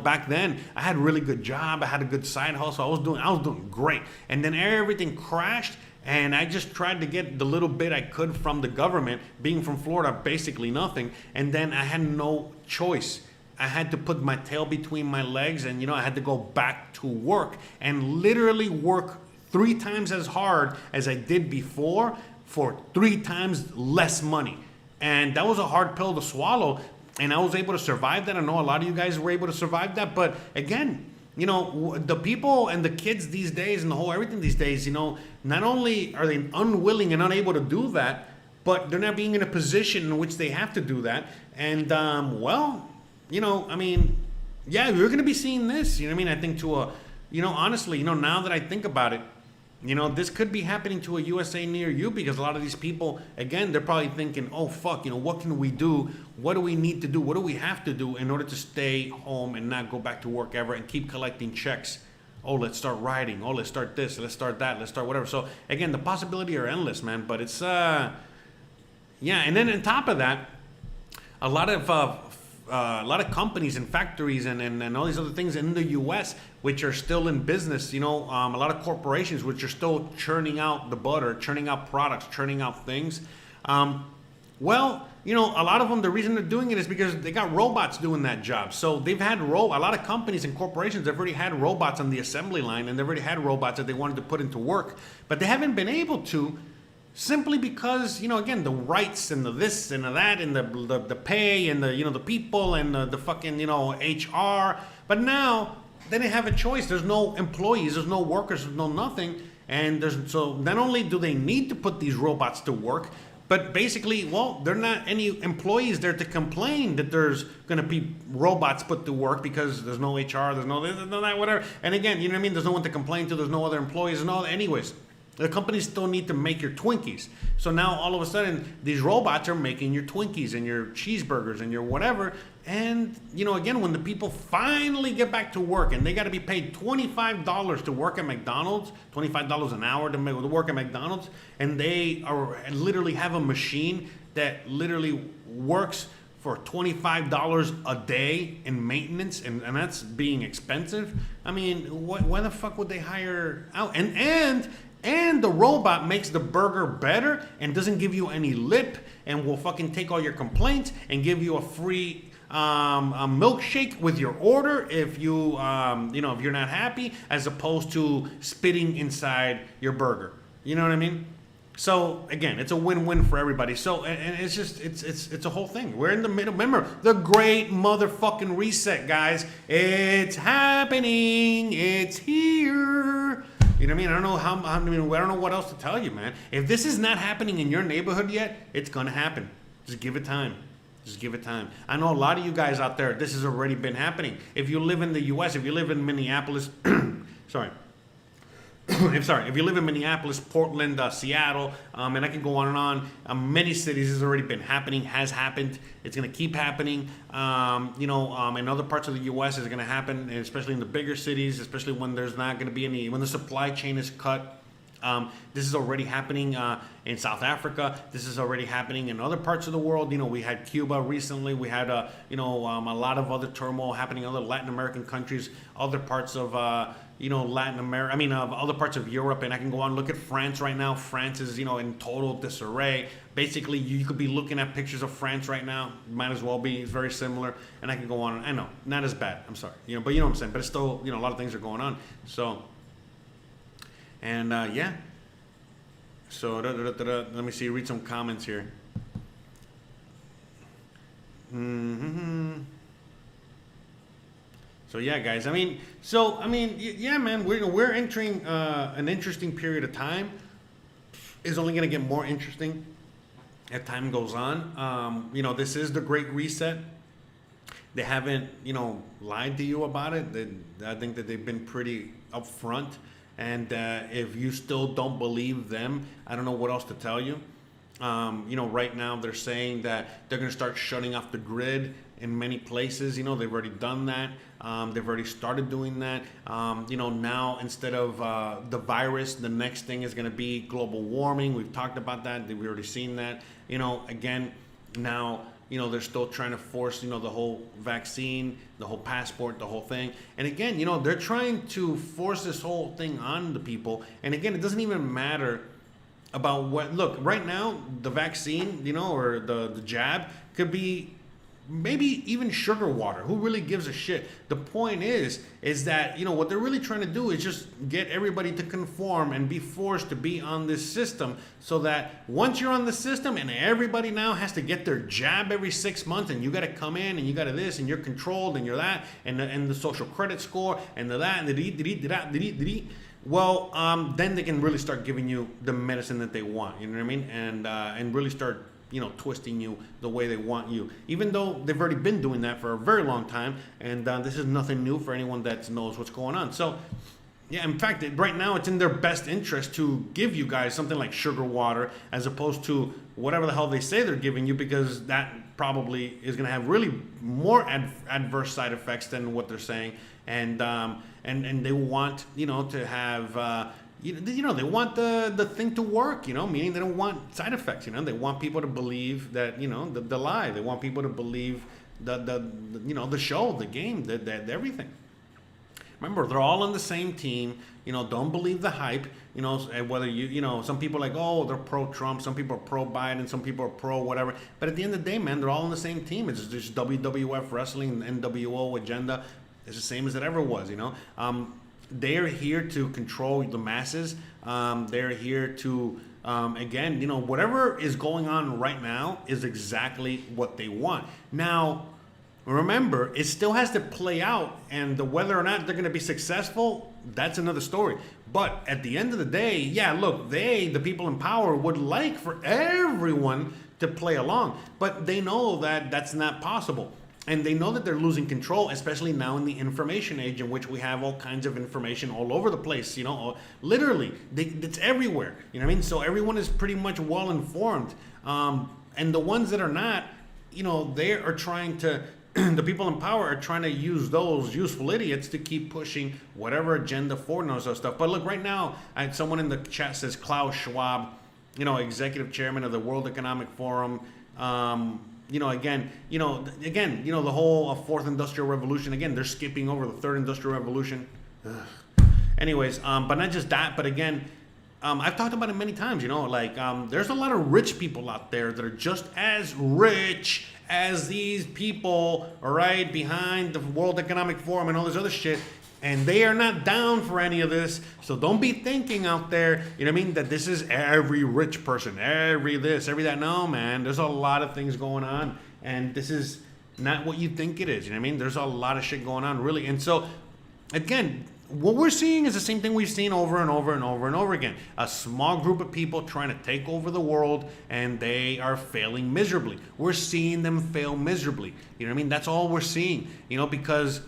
Back then I had a really good job. I had a good side hustle. I was doing great. And then everything crashed. And I just tried to get the little bit I could from the government. Being from Florida, basically nothing. And then I had no choice. I had to put my tail between my legs, and I had to go back to work and literally work 3 times as hard as I did before for 3 times less money. And that was a hard pill to swallow, and I was able to survive that. I know a lot of you guys were able to survive that, but again, the people and the kids these days and the whole everything these days, not only are they unwilling and unable to do that, but they're not being in a position in which they have to do that. And yeah, you're going to be seeing this, I think honestly, now that I think about it, this could be happening to a USA near you, because a lot of these people, again, they're probably thinking, oh, fuck, what can we do? What do we need to do? What do we have to do in order to stay home and not go back to work ever and keep collecting checks? Oh, let's start writing. Oh, let's start this. Let's start that. Let's start whatever. So again, the possibilities are endless, man, but it's, yeah. And then on top of that, a lot of companies and factories and all these other things in the U.S. which are still in business, a lot of corporations which are still churning out the butter, churning out products, churning out things. A lot of them, the reason they're doing it is because they got robots doing that job. So they've had a lot of companies and corporations have already had robots on the assembly line, and they've already had robots that they wanted to put into work, but they haven't been able to. Simply because, again, the rights and the this and the that and the pay and the people and the fucking, HR. But now they didn't have a choice. There's no employees, there's no workers, there's no nothing. And so not only do they need to put these robots to work, but basically, there are not any employees there to complain that there's going to be robots put to work because there's no HR, there's no this, no that, whatever. And again, there's no one to complain to, there's no other employees and all. Anyways, the companies still need to make your Twinkies. So now all of a sudden, these robots are making your Twinkies and your cheeseburgers and your whatever. And, again, when the people finally get back to work and they got to be paid $25 to work at McDonald's, $25 an hour to work at McDonald's, and they literally have a machine that literally works for $25 a day in maintenance, and that's being expensive. I mean, why the fuck would they hire out? And the robot makes the burger better and doesn't give you any lip and will fucking take all your complaints and give you a free a milkshake with your order if you if you're not happy, as opposed to spitting inside your burger. You know what I mean? So again, it's a win-win for everybody. So and it's just it's a whole thing. We're in the middle. Remember, the great motherfucking reset, guys. It's happening. It's here. You know what I mean? I don't know what else to tell you, man. If this is not happening in your neighborhood yet, it's gonna happen. Just give it time. Just give it time. I know a lot of you guys out there, this has already been happening. If you live in the U.S., if you live in Minneapolis, sorry. If you live in Minneapolis, Portland, Seattle, and I can go on and on, many cities has already been happening, has happened. It's going to keep happening. In other parts of the U.S. it's going to happen, especially in the bigger cities, especially when there's not going to be any, when the supply chain is cut. This is already happening in South Africa. This is already happening in other parts of the world. We had Cuba recently. We had a lot of other turmoil happening in other Latin American countries, other parts of Latin America. Other parts of Europe, and I can go on. Look at France right now. France is in total disarray. Basically, you could be looking at pictures of France right now. Might as well be. It's very similar, and I can go on. I know, not as bad. I'm sorry, but you know what I'm saying. But it's still, a lot of things are going on. So. And yeah, so let me see, read some comments here. So yeah, guys, yeah, man, we're entering an interesting period of time. It's only going to get more interesting as time goes on. This is the Great Reset. They haven't, lied to you about it. I think that they've been pretty upfront. And if you still don't believe them, I don't know what else to tell you. Right now they're saying that they're going to start shutting off the grid in many places. They've already done that. They've already started doing that. Now instead of the virus, the next thing is going to be global warming. We've talked about that. We've already seen that. Again, now, they're still trying to force, the whole vaccine, the whole passport, the whole thing. And again, they're trying to force this whole thing on the people. And again, it doesn't even matter about what, look, right now, the vaccine, or the jab could be maybe even sugar water. Who really gives a shit? The point is that, what they're really trying to do is just get everybody to conform and be forced to be on this system, so that once you're on the system and everybody now has to get their jab every 6 months, and you got to come in and you got to this, and you're controlled and you're that, and the social credit score and the that and the well, then they can really start giving you the medicine that they want. You know what I mean? And really start twisting you the way they want you, even though they've already been doing that for a very long time. And this is nothing new for anyone that knows what's going on. So yeah, in fact, right now it's in their best interest to give you guys something like sugar water, as opposed to whatever the hell they say they're giving you, because that probably is going to have really more adverse side effects than what they're saying. And they want, to have, they want the thing to work, meaning they don't want side effects, they want people to believe that, the lie. They want people to believe the show, the game, the everything. Remember, they're all on the same team. Don't believe the hype. Whether some people are like, oh, they're pro-Trump, some people are pro-Biden, some people are pro-whatever. But at the end of the day, man, they're all on the same team. It's just WWF wrestling, NWO agenda. It's the same as it ever was, They're here to control the masses. They're here to, again, whatever is going on right now is exactly what they want. Now, remember, it still has to play out, and whether or not they're going to be successful, that's another story. But at the end of the day, yeah, look, the people in power, would like for everyone to play along, but they know that that's not possible. And they know that they're losing control, especially now in the information age, in which we have all kinds of information all over the place, literally, it's everywhere, So everyone is pretty much well informed. And the ones that are not, they are trying to, the people in power are trying to use those useful idiots to keep pushing whatever agenda for and all that stuff. But look, right now, someone in the chat says Klaus Schwab, executive chairman of the World Economic Forum, the whole fourth industrial revolution. Again, they're skipping over the third industrial revolution. Anyways, but not just that, but again, I've talked about it many times, there's a lot of rich people out there that are just as rich as these people, all right, behind the World Economic Forum and all this other shit. And they are not down for any of this. So don't be thinking out there, that this is every rich person, every this, every that. No, man, there's a lot of things going on. And this is not what you think it is. There's a lot of shit going on, really. And so, again, what we're seeing is the same thing we've seen over and over and over and over again. A small group of people trying to take over the world, and they are failing miserably. We're seeing them fail miserably. You know what I mean? That's all we're seeing, you know, because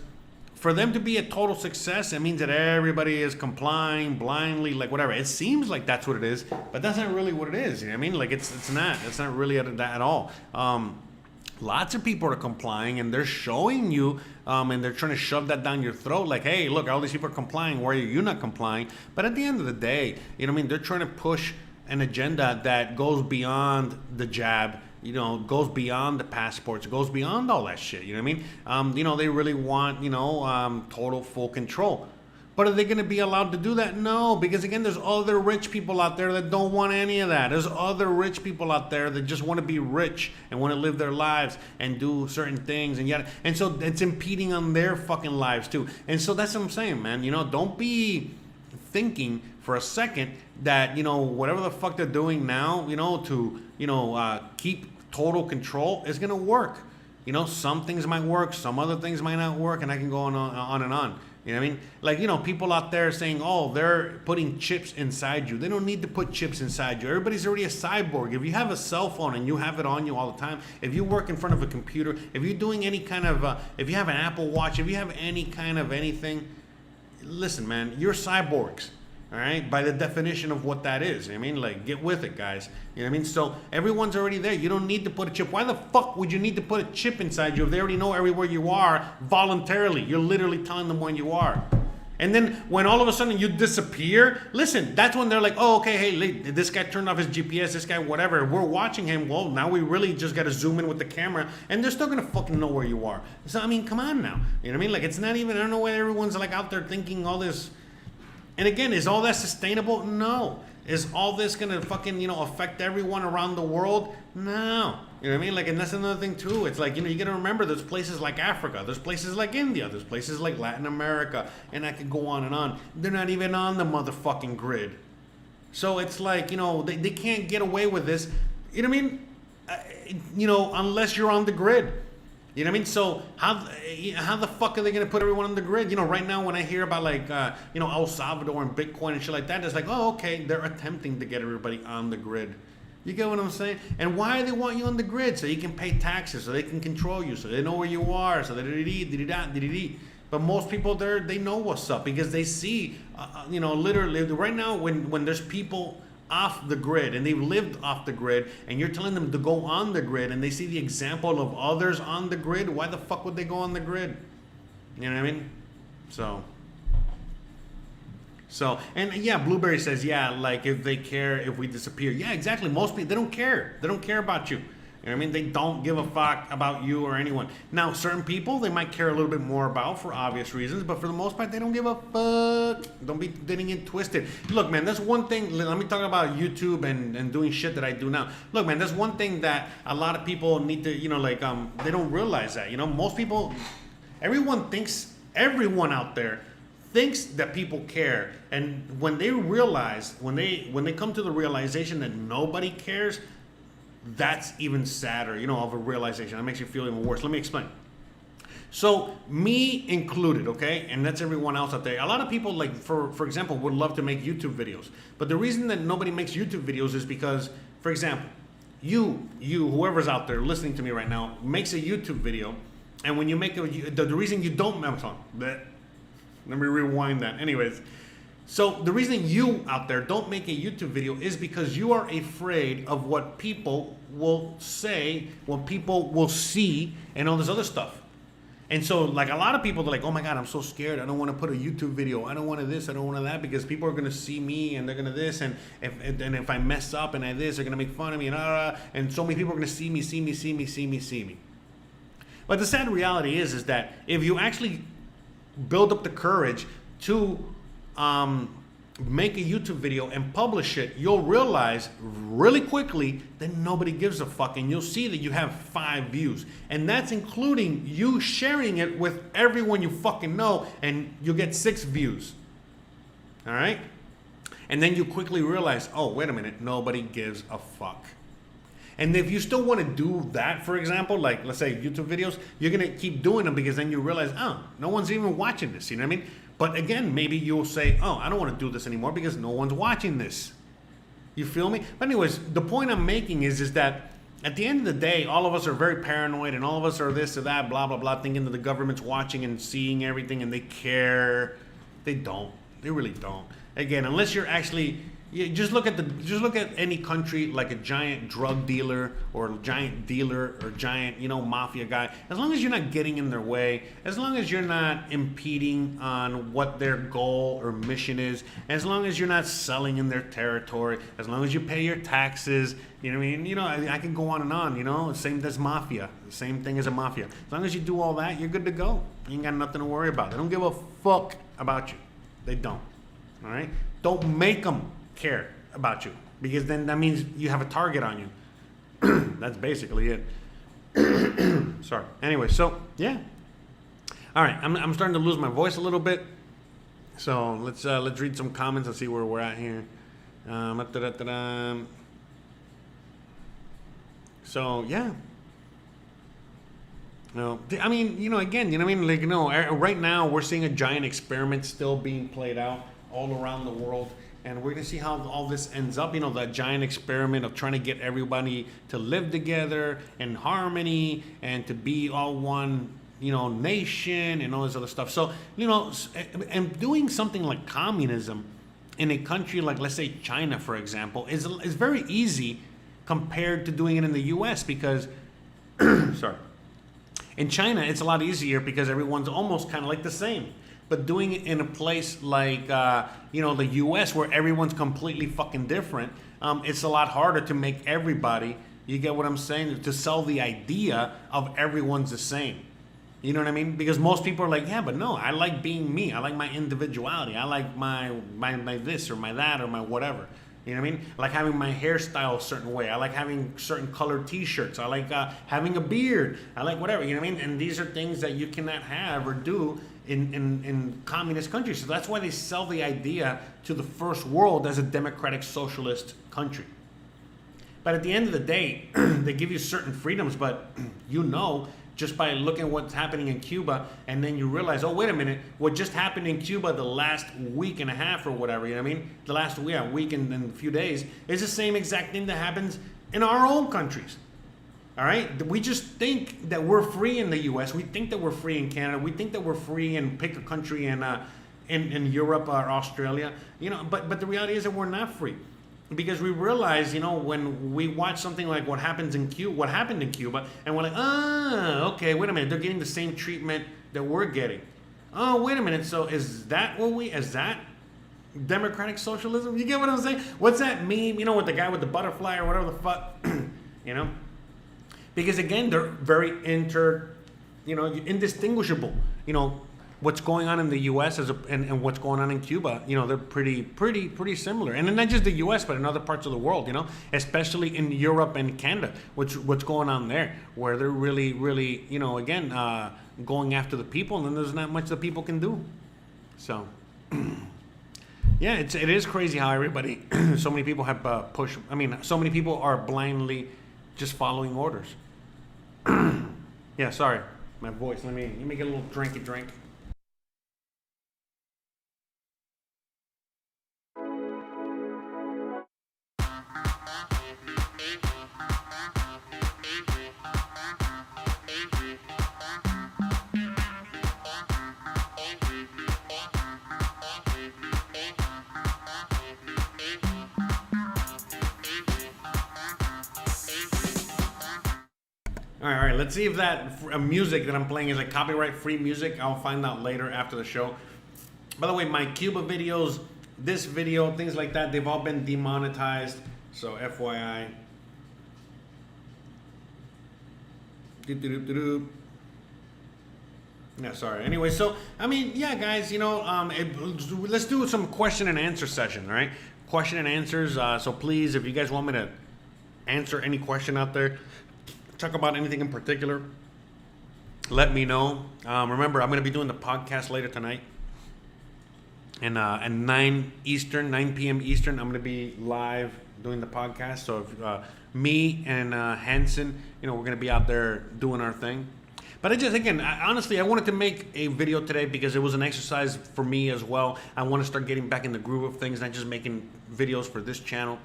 for them to be a total success, it means that everybody is complying blindly, like whatever. It seems like that's what it is, but that's not really what it is. You know what I mean? Like it's not. It's not really that at all. Lots of people are complying, and they're showing you, and they're trying to shove that down your throat. Like, hey, look, all these people are complying. Why are you not complying? But at the end of the day, you know what I mean? They're trying to push an agenda that goes beyond the jab. You know, goes beyond the passports, goes beyond all that shit. You know what I mean? You know, they really want, you know, total full control. But are they going to be allowed to do that? No, because again, there's other rich people out there that don't want any of that. There's other rich people out there that just want to be rich and want to live their lives and do certain things and yet, and so it's impeding on their fucking lives too. And so that's what I'm saying, man. You know, don't be thinking for a second that, you know, whatever the fuck they're doing now, you know, to, you know, keep total control is going to work. You know, some things might work, some other things might not work, and I can go on and on. You know what I mean? Like, you know, people out there saying, oh, they're putting chips inside you. They don't need to put chips inside you. Everybody's already a cyborg. If you have a cell phone and you have it on you all the time, if you work in front of a computer, if you're doing any kind of, if you have an Apple Watch, if you have any kind of anything, listen, man, you're cyborgs. All right, by the definition of what that is. I mean, like, get with it, guys. You know what I mean? So everyone's already there. You don't need to put a chip. Why the fuck would you need to put a chip inside you if they already know everywhere you are voluntarily? You're literally telling them when you are. And then when all of a sudden you disappear, listen, that's when they're like, oh, okay, hey, this guy turned off his GPS, this guy, whatever. We're watching him. Well, now we really just got to zoom in with the camera, and they're still going to fucking know where you are. So, I mean, come on now. You know what I mean? Like, it's not even, I don't know why everyone's like out there thinking all this. And again, is all that sustainable? No. Is all this going to fucking, you know, affect everyone around the world? No. You know what I mean? Like, and that's another thing too. It's like, you know, you got to remember there's places like Africa, there's places like India, there's places like Latin America, and I could go on and on. They're not even on the motherfucking grid. So it's like, you know, they can't get away with this. You know what I mean? You know, unless you're on the grid. You know what I mean? So how the fuck are they going to put everyone on the grid? You know, right now when I hear about like, you know, El Salvador and Bitcoin and shit like that, it's like, oh, okay, they're attempting to get everybody on the grid. You get what I'm saying? And why do they want you on the grid? So you can pay taxes, so they can control you, so they know where you are, so they But most people there, they know what's up because they see, you know, literally right now when there's people off the grid and they've lived off the grid and you're telling them to go on the grid and they see the example of others on the grid, why the fuck would they go on the grid? You know what I mean? So and yeah, Blueberry says, yeah, like if they care if we disappear. Yeah, exactly. Most people, they don't care. They don't care about you. You know what I mean? They don't give a fuck about you or anyone. Now, certain people they might care a little bit more about for obvious reasons, but for the most part, they don't give a fuck. Don't be getting it twisted. Look, man, that's one thing. Let me talk about YouTube and doing shit that I do now. Look, man, that's one thing that a lot of people need to, you know, like, they don't realize that. You know, most people, everyone out there thinks that people care. And when they realize, when they come to the realization that nobody cares, that's even sadder, you know, of a realization. That makes you feel even worse. Let me explain. So, me included, okay, and that's everyone else out there. A lot of people, like, for example, would love to make YouTube videos. But the reason that nobody makes YouTube videos is because, for example, you, whoever's out there listening to me right now, makes a YouTube video, and when you make the reason you don't, let me rewind that. Anyways, so the reason you out there don't make a YouTube video is because you are afraid of what people will say, what people will see, and all this other stuff. And so, like, a lot of people, they're like, oh my God, I'm so scared. I don't want to put a YouTube video. I don't want to this. I don't want to that because people are going to see me and they're going to this. And if I mess up and I this, they're going to make fun of me. And so many people are going to see me. But the sad reality is that if you actually build up the courage to make a YouTube video and publish it, you'll realize really quickly that nobody gives a fuck, and you'll see that you have 5 views, and that's including you sharing it with everyone you fucking know, and you'll get 6 views. All right, and then you quickly realize, oh, wait a minute, nobody gives a fuck. And if you still want to do that, for example, like let's say YouTube videos, you're going to keep doing them because then you realize, oh, no one's even watching this, you know what I mean? But again, maybe you'll say, oh, I don't want to do this anymore because no one's watching this. You feel me? But anyways, the point I'm making is that at the end of the day, all of us are very paranoid and all of us are this or that, blah, blah, blah, thinking that the government's watching and seeing everything and they care. They don't. They really don't. Again, unless you're actually... just look at any country like a giant drug dealer or a giant dealer or giant, mafia guy. As long as you're not getting in their way, as long as you're not impeding on what their goal or mission is, as long as you're not selling in their territory, as long as you pay your taxes, you know what I mean? I can go on and on, same as mafia, same thing as a mafia. As long as you do all that, you're good to go. You ain't got nothing to worry about. They don't give a fuck about you. They don't. All right? Don't make them care about you, because then that means you have a target on you. That's basically it. Sorry. Anyway, so yeah. All right, I'm starting to lose my voice a little bit, so let's read some comments and see where we're at here. So yeah. No, I mean, again, right now we're seeing a giant experiment still being played out all around the world. And we're going to see how all this ends up, that giant experiment of trying to get everybody to live together in harmony and to be all one, nation and all this other stuff. So, and doing something like communism in a country like, let's say, China, for example, is very easy compared to doing it in the U.S. because, sorry, in China, it's a lot easier because everyone's almost kind of like the same. But doing it in a place like, the U.S. where everyone's completely fucking different, it's a lot harder to make everybody, you get what I'm saying, to sell the idea of everyone's the same. You know what I mean? Because most people are like, yeah, but no, I like being me. I like my individuality. I like my this or my that or my whatever. You know what I mean? I like having my hairstyle a certain way. I like having certain colored t-shirts. I like having a beard. I like whatever. You know what I mean? And these are things that you cannot have or do in communist countries. So that's why they sell the idea to the first world as a democratic socialist country. But at the end of the day, they give you certain freedoms, but just by looking at what's happening in Cuba, and then you realize, oh, wait a minute, what just happened in Cuba the last week and a half or whatever, you know what I mean? The last week and a few days is the same exact thing that happens in our own countries. All right? We just think that we're free in the U.S. We think that we're free in Canada. We think that we're free in pick a country in Europe or Australia. But the reality is that we're not free. Because we realize, when we watch something like what happened in Cuba, and we're like, okay, wait a minute, they're getting the same treatment that we're getting. Oh, wait a minute, so is that democratic socialism? You get what I'm saying? What's that meme, with the guy with the butterfly or whatever the fuck, Because again, they're very indistinguishable, what's going on in the U.S. and what's going on in Cuba, they're pretty similar. And not just the U.S., but in other parts of the world, especially in Europe and Canada, what's going on there, where they're really, really, again, going after the people, and then there's not much the people can do. So, yeah, it is crazy how everybody, so many people have so many people are blindly just following orders. Yeah, sorry, my voice. Let me get a little drink. All right. Let's see if that music that I'm playing is like copyright-free music. I'll find out later after the show. By the way, my Cuba videos, this video, things like that, they've all been demonetized. So FYI. Yeah, sorry. Anyway, so yeah, guys, let's do some question and answer session. All right, question and answers. So please, if you guys want me to answer any question out there, talk about anything in particular, let me know. Remember, I'm going to be doing the podcast later tonight, and at 9 p.m. Eastern, I'm going to be live doing the podcast. So if me and Hanson, we're going to be out there doing our thing. But I just, again, honestly, I wanted to make a video today because it was an exercise for me as well. I want to start getting back in the groove of things, not just making videos for this channel,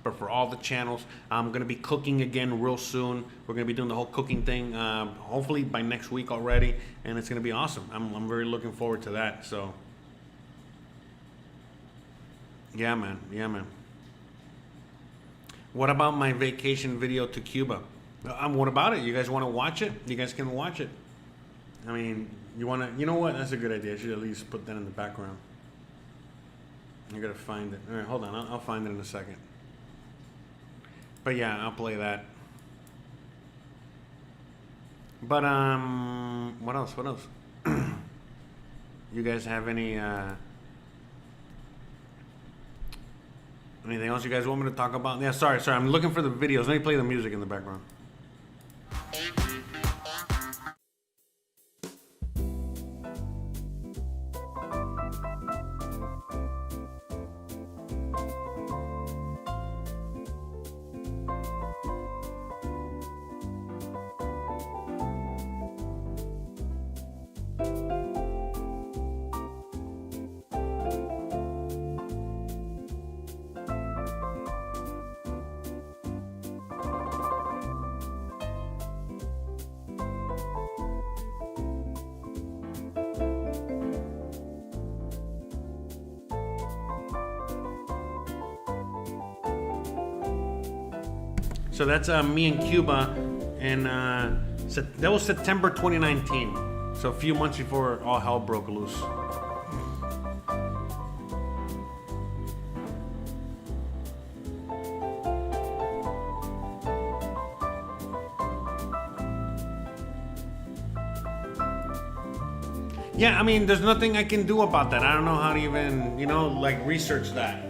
but for all the channels. I'm going to be cooking again real soon. We're going to be doing the whole cooking thing, hopefully by next week already, and it's going to be awesome. I'm very looking forward to that. So, yeah, man. Yeah, man. What about my vacation video to Cuba? What about it? You guys want to watch it? You guys can watch it. I mean, you want to, you know what? That's a good idea. I should at least put that in the background. I got to find it. All right, hold on. I'll find it in a second. But yeah, I'll play that. But what else? What else? You guys have any anything else you guys want me to talk about? Yeah, sorry. I'm looking for the videos. Let me play the music in the background. So that's me in Cuba, and that was September 2019. So a few months before all hell broke loose. Yeah, I mean, there's nothing I can do about that. I don't know how to even, like research that,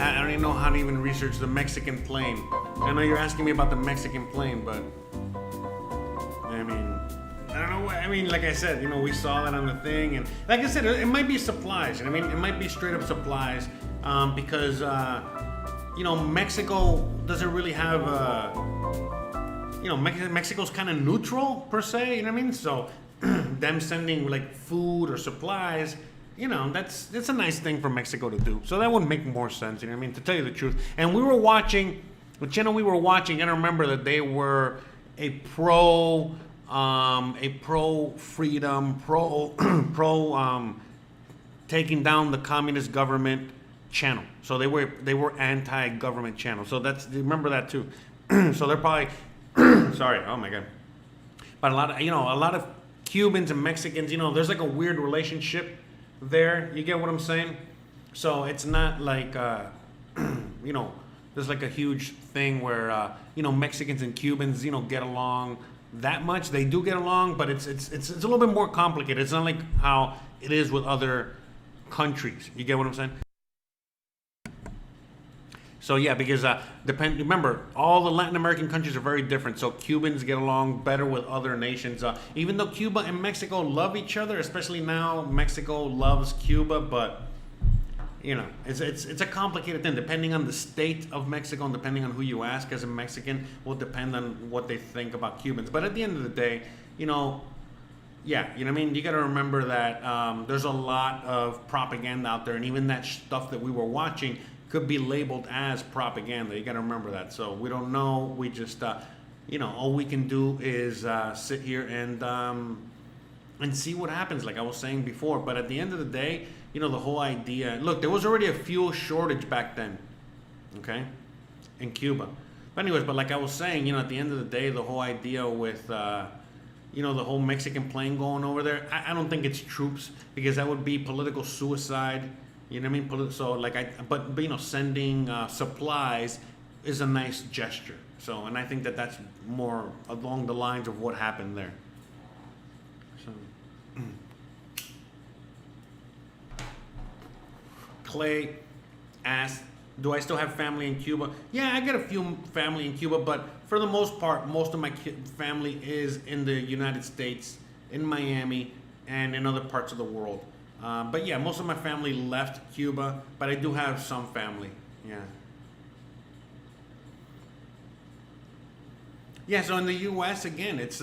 I don't even know how to even research the Mexican plane. I know you're asking me about the Mexican plane, but I mean, I don't know what, I mean, like I said, we saw that on the thing, and like I said, it might be supplies. I mean, it might be straight up supplies, because, Mexico doesn't really have, Mexico's kind of neutral per se, you know what I mean? So them sending like food or supplies, that's a nice thing for Mexico to do. So that would make more sense, you know what I mean? To tell you the truth. And we were watching, the channel we were watching, and I remember that they were a pro freedom, pro taking down the communist government channel. So they were anti-government channel. So remember that too. So they're probably sorry, oh my god. But a lot of Cubans and Mexicans, there's like a weird relationship there. You get what I'm saying? So it's not like there's like a huge thing where Mexicans and Cubans get along that much. They do get along, but it's a little bit more complicated. It's not like how it is with other countries. You get what I'm saying? So yeah, because remember, all the Latin American countries are very different. So Cubans get along better with other nations. Even though Cuba and Mexico love each other, especially now, Mexico loves Cuba, but it's a complicated thing. Depending on the state of Mexico and depending on who you ask as a Mexican, will depend on what they think about Cubans. But at the end of the day, yeah, you know what I mean? You got to remember that there's a lot of propaganda out there, and even that stuff that we were watching could be labeled as propaganda. You got to remember that. So we don't know. We just, all we can do is sit here and see what happens, like I was saying before. But at the end of the day, the whole idea. Look, there was already a fuel shortage back then, okay, in Cuba. But anyways, like I was saying, at the end of the day, the whole idea with the whole Mexican plane going over there, I don't think it's troops, because that would be political suicide. You know what I mean? So but sending supplies is a nice gesture. So, and I think that that's more along the lines of what happened there. So, Clay asked, do I still have family in Cuba? Yeah, I got a few family in Cuba, but for the most part, most of my family is in the United States, in Miami, and in other parts of the world. But yeah, most of my family left Cuba, but I do have some family. Yeah. Yeah, so in the U.S. again, it's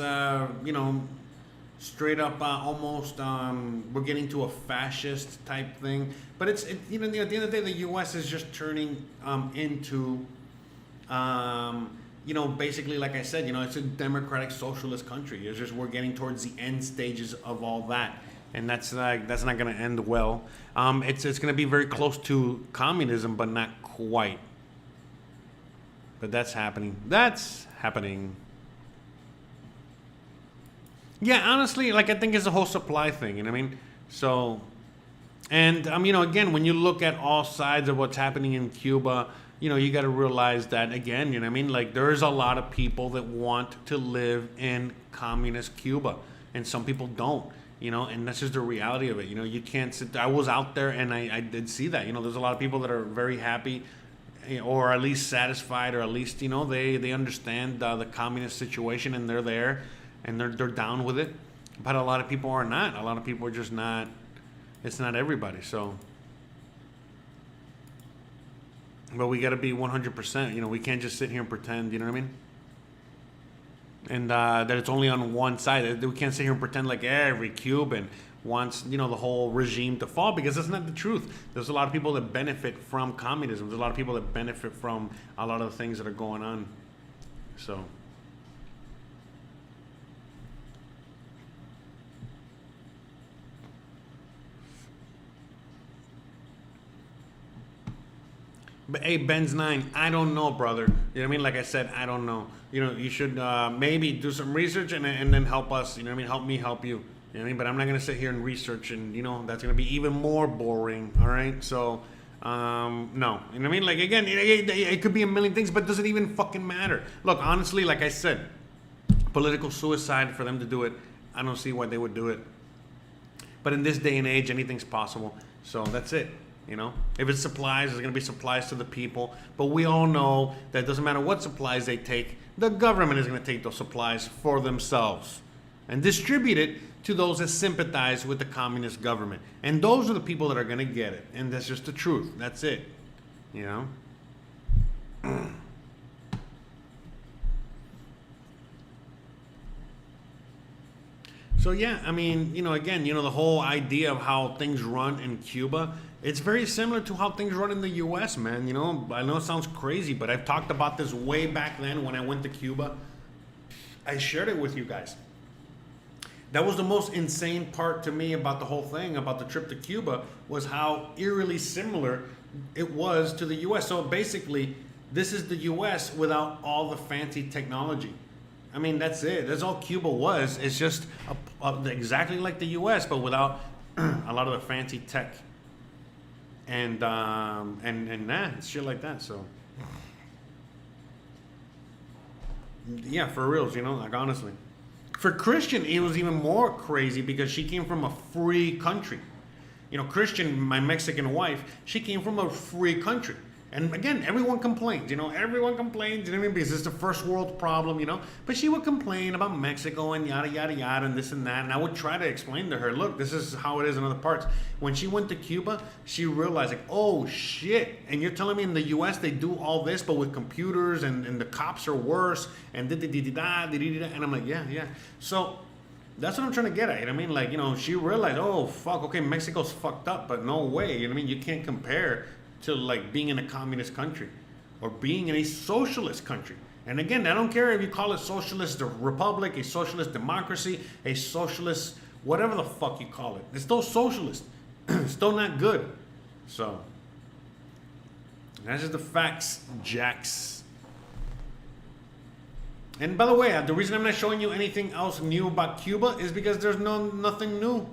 straight up almost we're getting to a fascist type thing. But at the end of the day, the U.S. is just turning into basically, like I said, it's a democratic socialist country. It's just we're getting towards the end stages of all that, and that's not going to end well. It's going to be very close to communism, but not quite. But that's happening. That's happening. Yeah, honestly, I think it's a whole supply thing. You know what I mean? So, and again, when you look at all sides of what's happening in Cuba, you got to realize that again. You know what I mean? There's a lot of people that want to live in communist Cuba, and some people don't. And that's just the reality of it. You can't sit. I was out there, and I did see that. There's a lot of people that are very happy, or at least satisfied, or at least they understand the communist situation, and they're there, and they're down with it. But a lot of people are not. A lot of people are just not. It's not everybody. So, but we got to be 100%. We can't just sit here and pretend. You know what I mean? And that it's only on one side. We can't sit here and pretend like every Cuban wants the whole regime to fall, because that's not the truth. There's a lot of people that benefit from communism. There's a lot of people that benefit from a lot of the things that are going on. So but hey, Ben's 9, I don't know, brother. You know what I mean? Like I said, I don't know. You should maybe do some research and then help us. You know what I mean? Help me help you. You know what I mean? But I'm not going to sit here and research, and that's going to be even more boring. All right? So, no. You know what I mean? Again, it could be a million things, but does it even fucking matter? Look, honestly, like I said, political suicide for them to do it, I don't see why they would do it. But in this day and age, anything's possible. So that's it. If it's supplies, there's going to be supplies to the people. But we all know that it doesn't matter what supplies they take, the government is going to take those supplies for themselves and distribute it to those that sympathize with the communist government. And those are the people that are going to get it. And that's just the truth. That's it. So yeah, I mean, again, the whole idea of how things run in Cuba, it's very similar to how things run in the U.S., man. I know it sounds crazy, but I've talked about this way back then when I went to Cuba. I shared it with you guys. That was the most insane part to me about the whole thing, about the trip to Cuba, was how eerily similar it was to the U.S. So basically, this is the U.S. without all the fancy technology. I mean, that's it. That's all Cuba was. It's just exactly like the U.S., but without a lot of the fancy tech and shit like that. So yeah, for reals, honestly. For Christian, it was even more crazy because she came from a free country. Christian, my Mexican wife, she came from a free country. And again, everyone complains, everyone complains, because it's a first world problem, But she would complain about Mexico and yada, yada, yada, and this and that. And I would try to explain to her, look, this is how it is in other parts. When she went to Cuba, she realized, oh, shit. And you're telling me in the U.S. they do all this, but with computers, and the cops are worse, and da-da-da-da-da. And I'm like, yeah. So that's what I'm trying to get at. She realized, oh, fuck, okay, Mexico's fucked up, but no way. You can't compare to being in a communist country or being in a socialist country. And again, I don't care if you call it socialist republic, a socialist democracy, a socialist, whatever the fuck you call it. It's still socialist. It's still not good. So that's just the facts, Jacks. And by the way, the reason I'm not showing you anything else new about Cuba is because there's nothing new.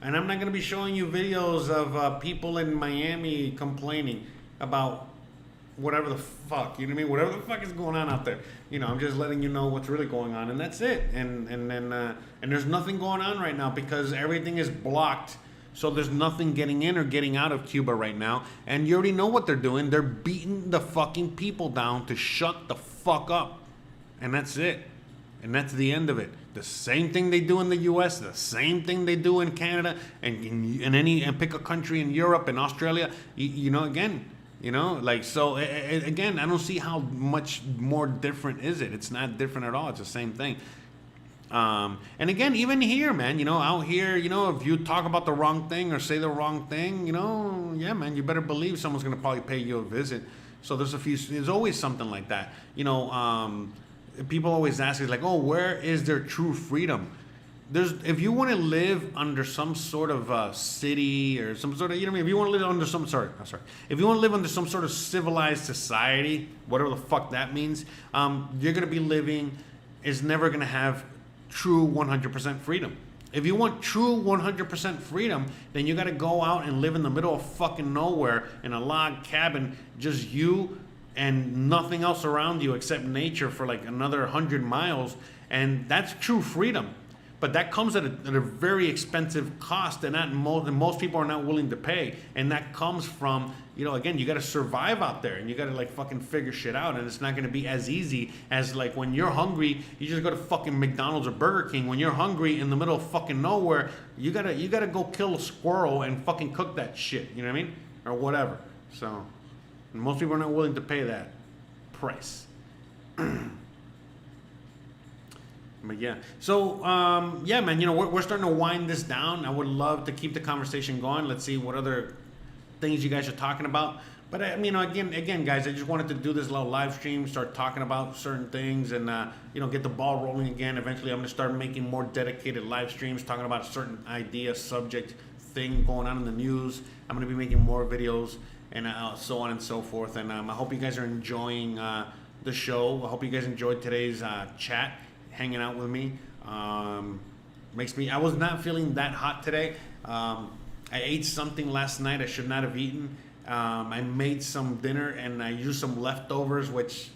And I'm not going to be showing you videos of people in Miami complaining about whatever the fuck, you know what I mean? Whatever the fuck is going on out there. I'm just letting you know what's really going on, and that's it. And there's nothing going on right now because everything is blocked. So there's nothing getting in or getting out of Cuba right now. And you already know what they're doing. They're beating the fucking people down to shut the fuck up. And that's it. And that's the end of it. The same thing they do in the U.S., the same thing they do in Canada, and pick a country in Europe and Australia. Again, You know, like, so again, I don't see how much more different is it. It's not different at all. It's the same thing. And again, even here, man, you know, out here, you know, if you talk about the wrong thing or say the wrong thing, you know, yeah, man, you better believe someone's going to probably pay you a visit. So there's always something like that. You know, people always ask us like, oh, where is there true freedom? If you want to live under some sort of city or some sort of, you know what I mean? If you want to live under if you want to live under some sort of civilized society, whatever the fuck that means, you're going to be living, is never going to have true 100% freedom. If you want true 100% freedom, then you got to go out and live in the middle of fucking nowhere in a log cabin, just you and nothing else around you except nature for like another 100 miles. And that's true freedom. But that comes at a very expensive cost that most people are not willing to pay. And that comes from, you know, again, you got to survive out there and you got to like fucking figure shit out. And it's not going to be as easy as like when you're hungry, you just go to fucking McDonald's or Burger King. When you're hungry in the middle of fucking nowhere, you gotta go kill a squirrel and fucking cook that shit. You know what I mean? Or whatever. So most people are not willing to pay that price. But yeah, so yeah, man, you know, we're starting to wind this down. I would love to keep the conversation going. Let's see what other things you guys are talking about. But I mean, again, guys, I just wanted to do this little live stream, start talking about certain things, and you know, get the ball rolling again. Eventually, I'm gonna start making more dedicated live streams, talking about a certain idea, subject, thing going on in the news. I'm gonna be making more videos and so on and so forth. And I hope you guys are enjoying the show. I hope you guys enjoyed today's chat. Hanging out with me I was not feeling that hot today. I ate something last night I should not have eaten. I made some dinner and I used some leftovers, which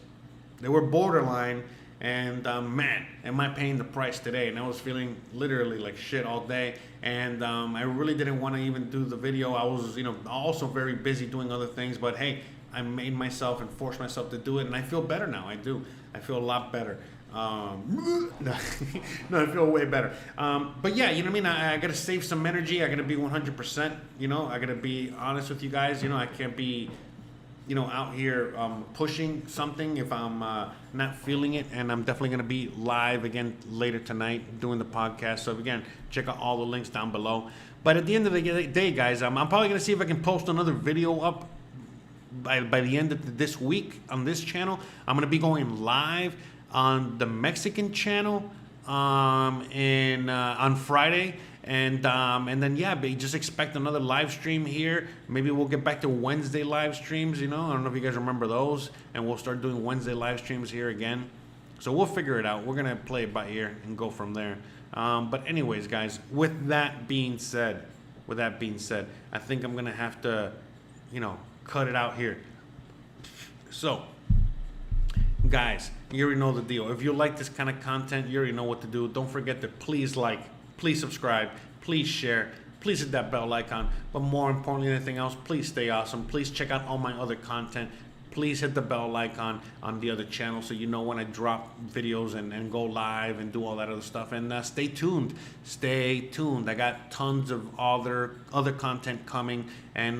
they were borderline, and man, am I paying the price today. And I was feeling literally like shit all day, and I really didn't want to even do the video. I was, you know, also very busy doing other things, but hey, I made myself and forced myself to do it, and I feel better now. I feel a lot better. No, I feel way better. But yeah, you know what I mean? I gotta save some energy. I gotta be 100%, you know, I gotta be honest with you guys. You know, I can't be, you know, out here pushing something if I'm not feeling it. And I'm definitely gonna be live again later tonight doing the podcast. So again, check out all the links down below. But at the end of the day, guys, I'm probably gonna see if I can post another video up by the end of this week on this channel. I'm gonna be going live on the Mexican channel on Friday, and then yeah, just expect another live stream here. Maybe we'll get back to Wednesday live streams. You know, I don't know if you guys remember those, and we'll start doing Wednesday live streams here again. So we'll figure it out. We're gonna play it by ear and go from there. But anyways, guys, with that being said, I think I'm gonna have to, you know, cut it out here. So, guys, you already know the deal. If you like this kind of content, you already know what to do. Don't forget to please like, please subscribe, please share, please hit that bell icon. But more importantly than anything else, please stay awesome. Please check out all my other content. Please hit the bell icon on the other channel so you know when I drop videos and go live and do all that other stuff. And stay tuned. Stay tuned. I got tons of other content coming. And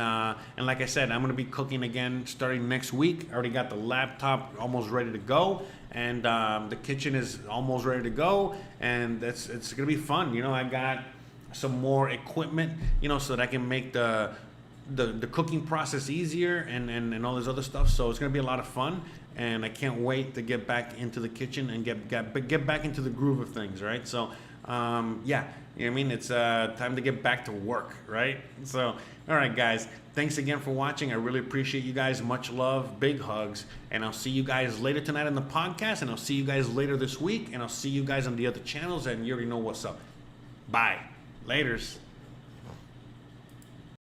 like I said, I'm going to be cooking again starting next week. I already got the laptop almost ready to go. And the kitchen is almost ready to go. And it's going to be fun. You know, I got some more equipment, you know, so that I can make the cooking process easier and all this other stuff. So it's gonna be a lot of fun, and I can't wait to get back into the kitchen and get back into the groove of things, right? So yeah, you know what I mean? It's time to get back to work, right? So all right, guys, thanks again for watching. I really appreciate you guys. Much love, big hugs, and I'll see you guys later tonight on the podcast, and I'll see you guys later this week, and I'll see you guys on the other channels, and you already know what's up. Bye. Laters.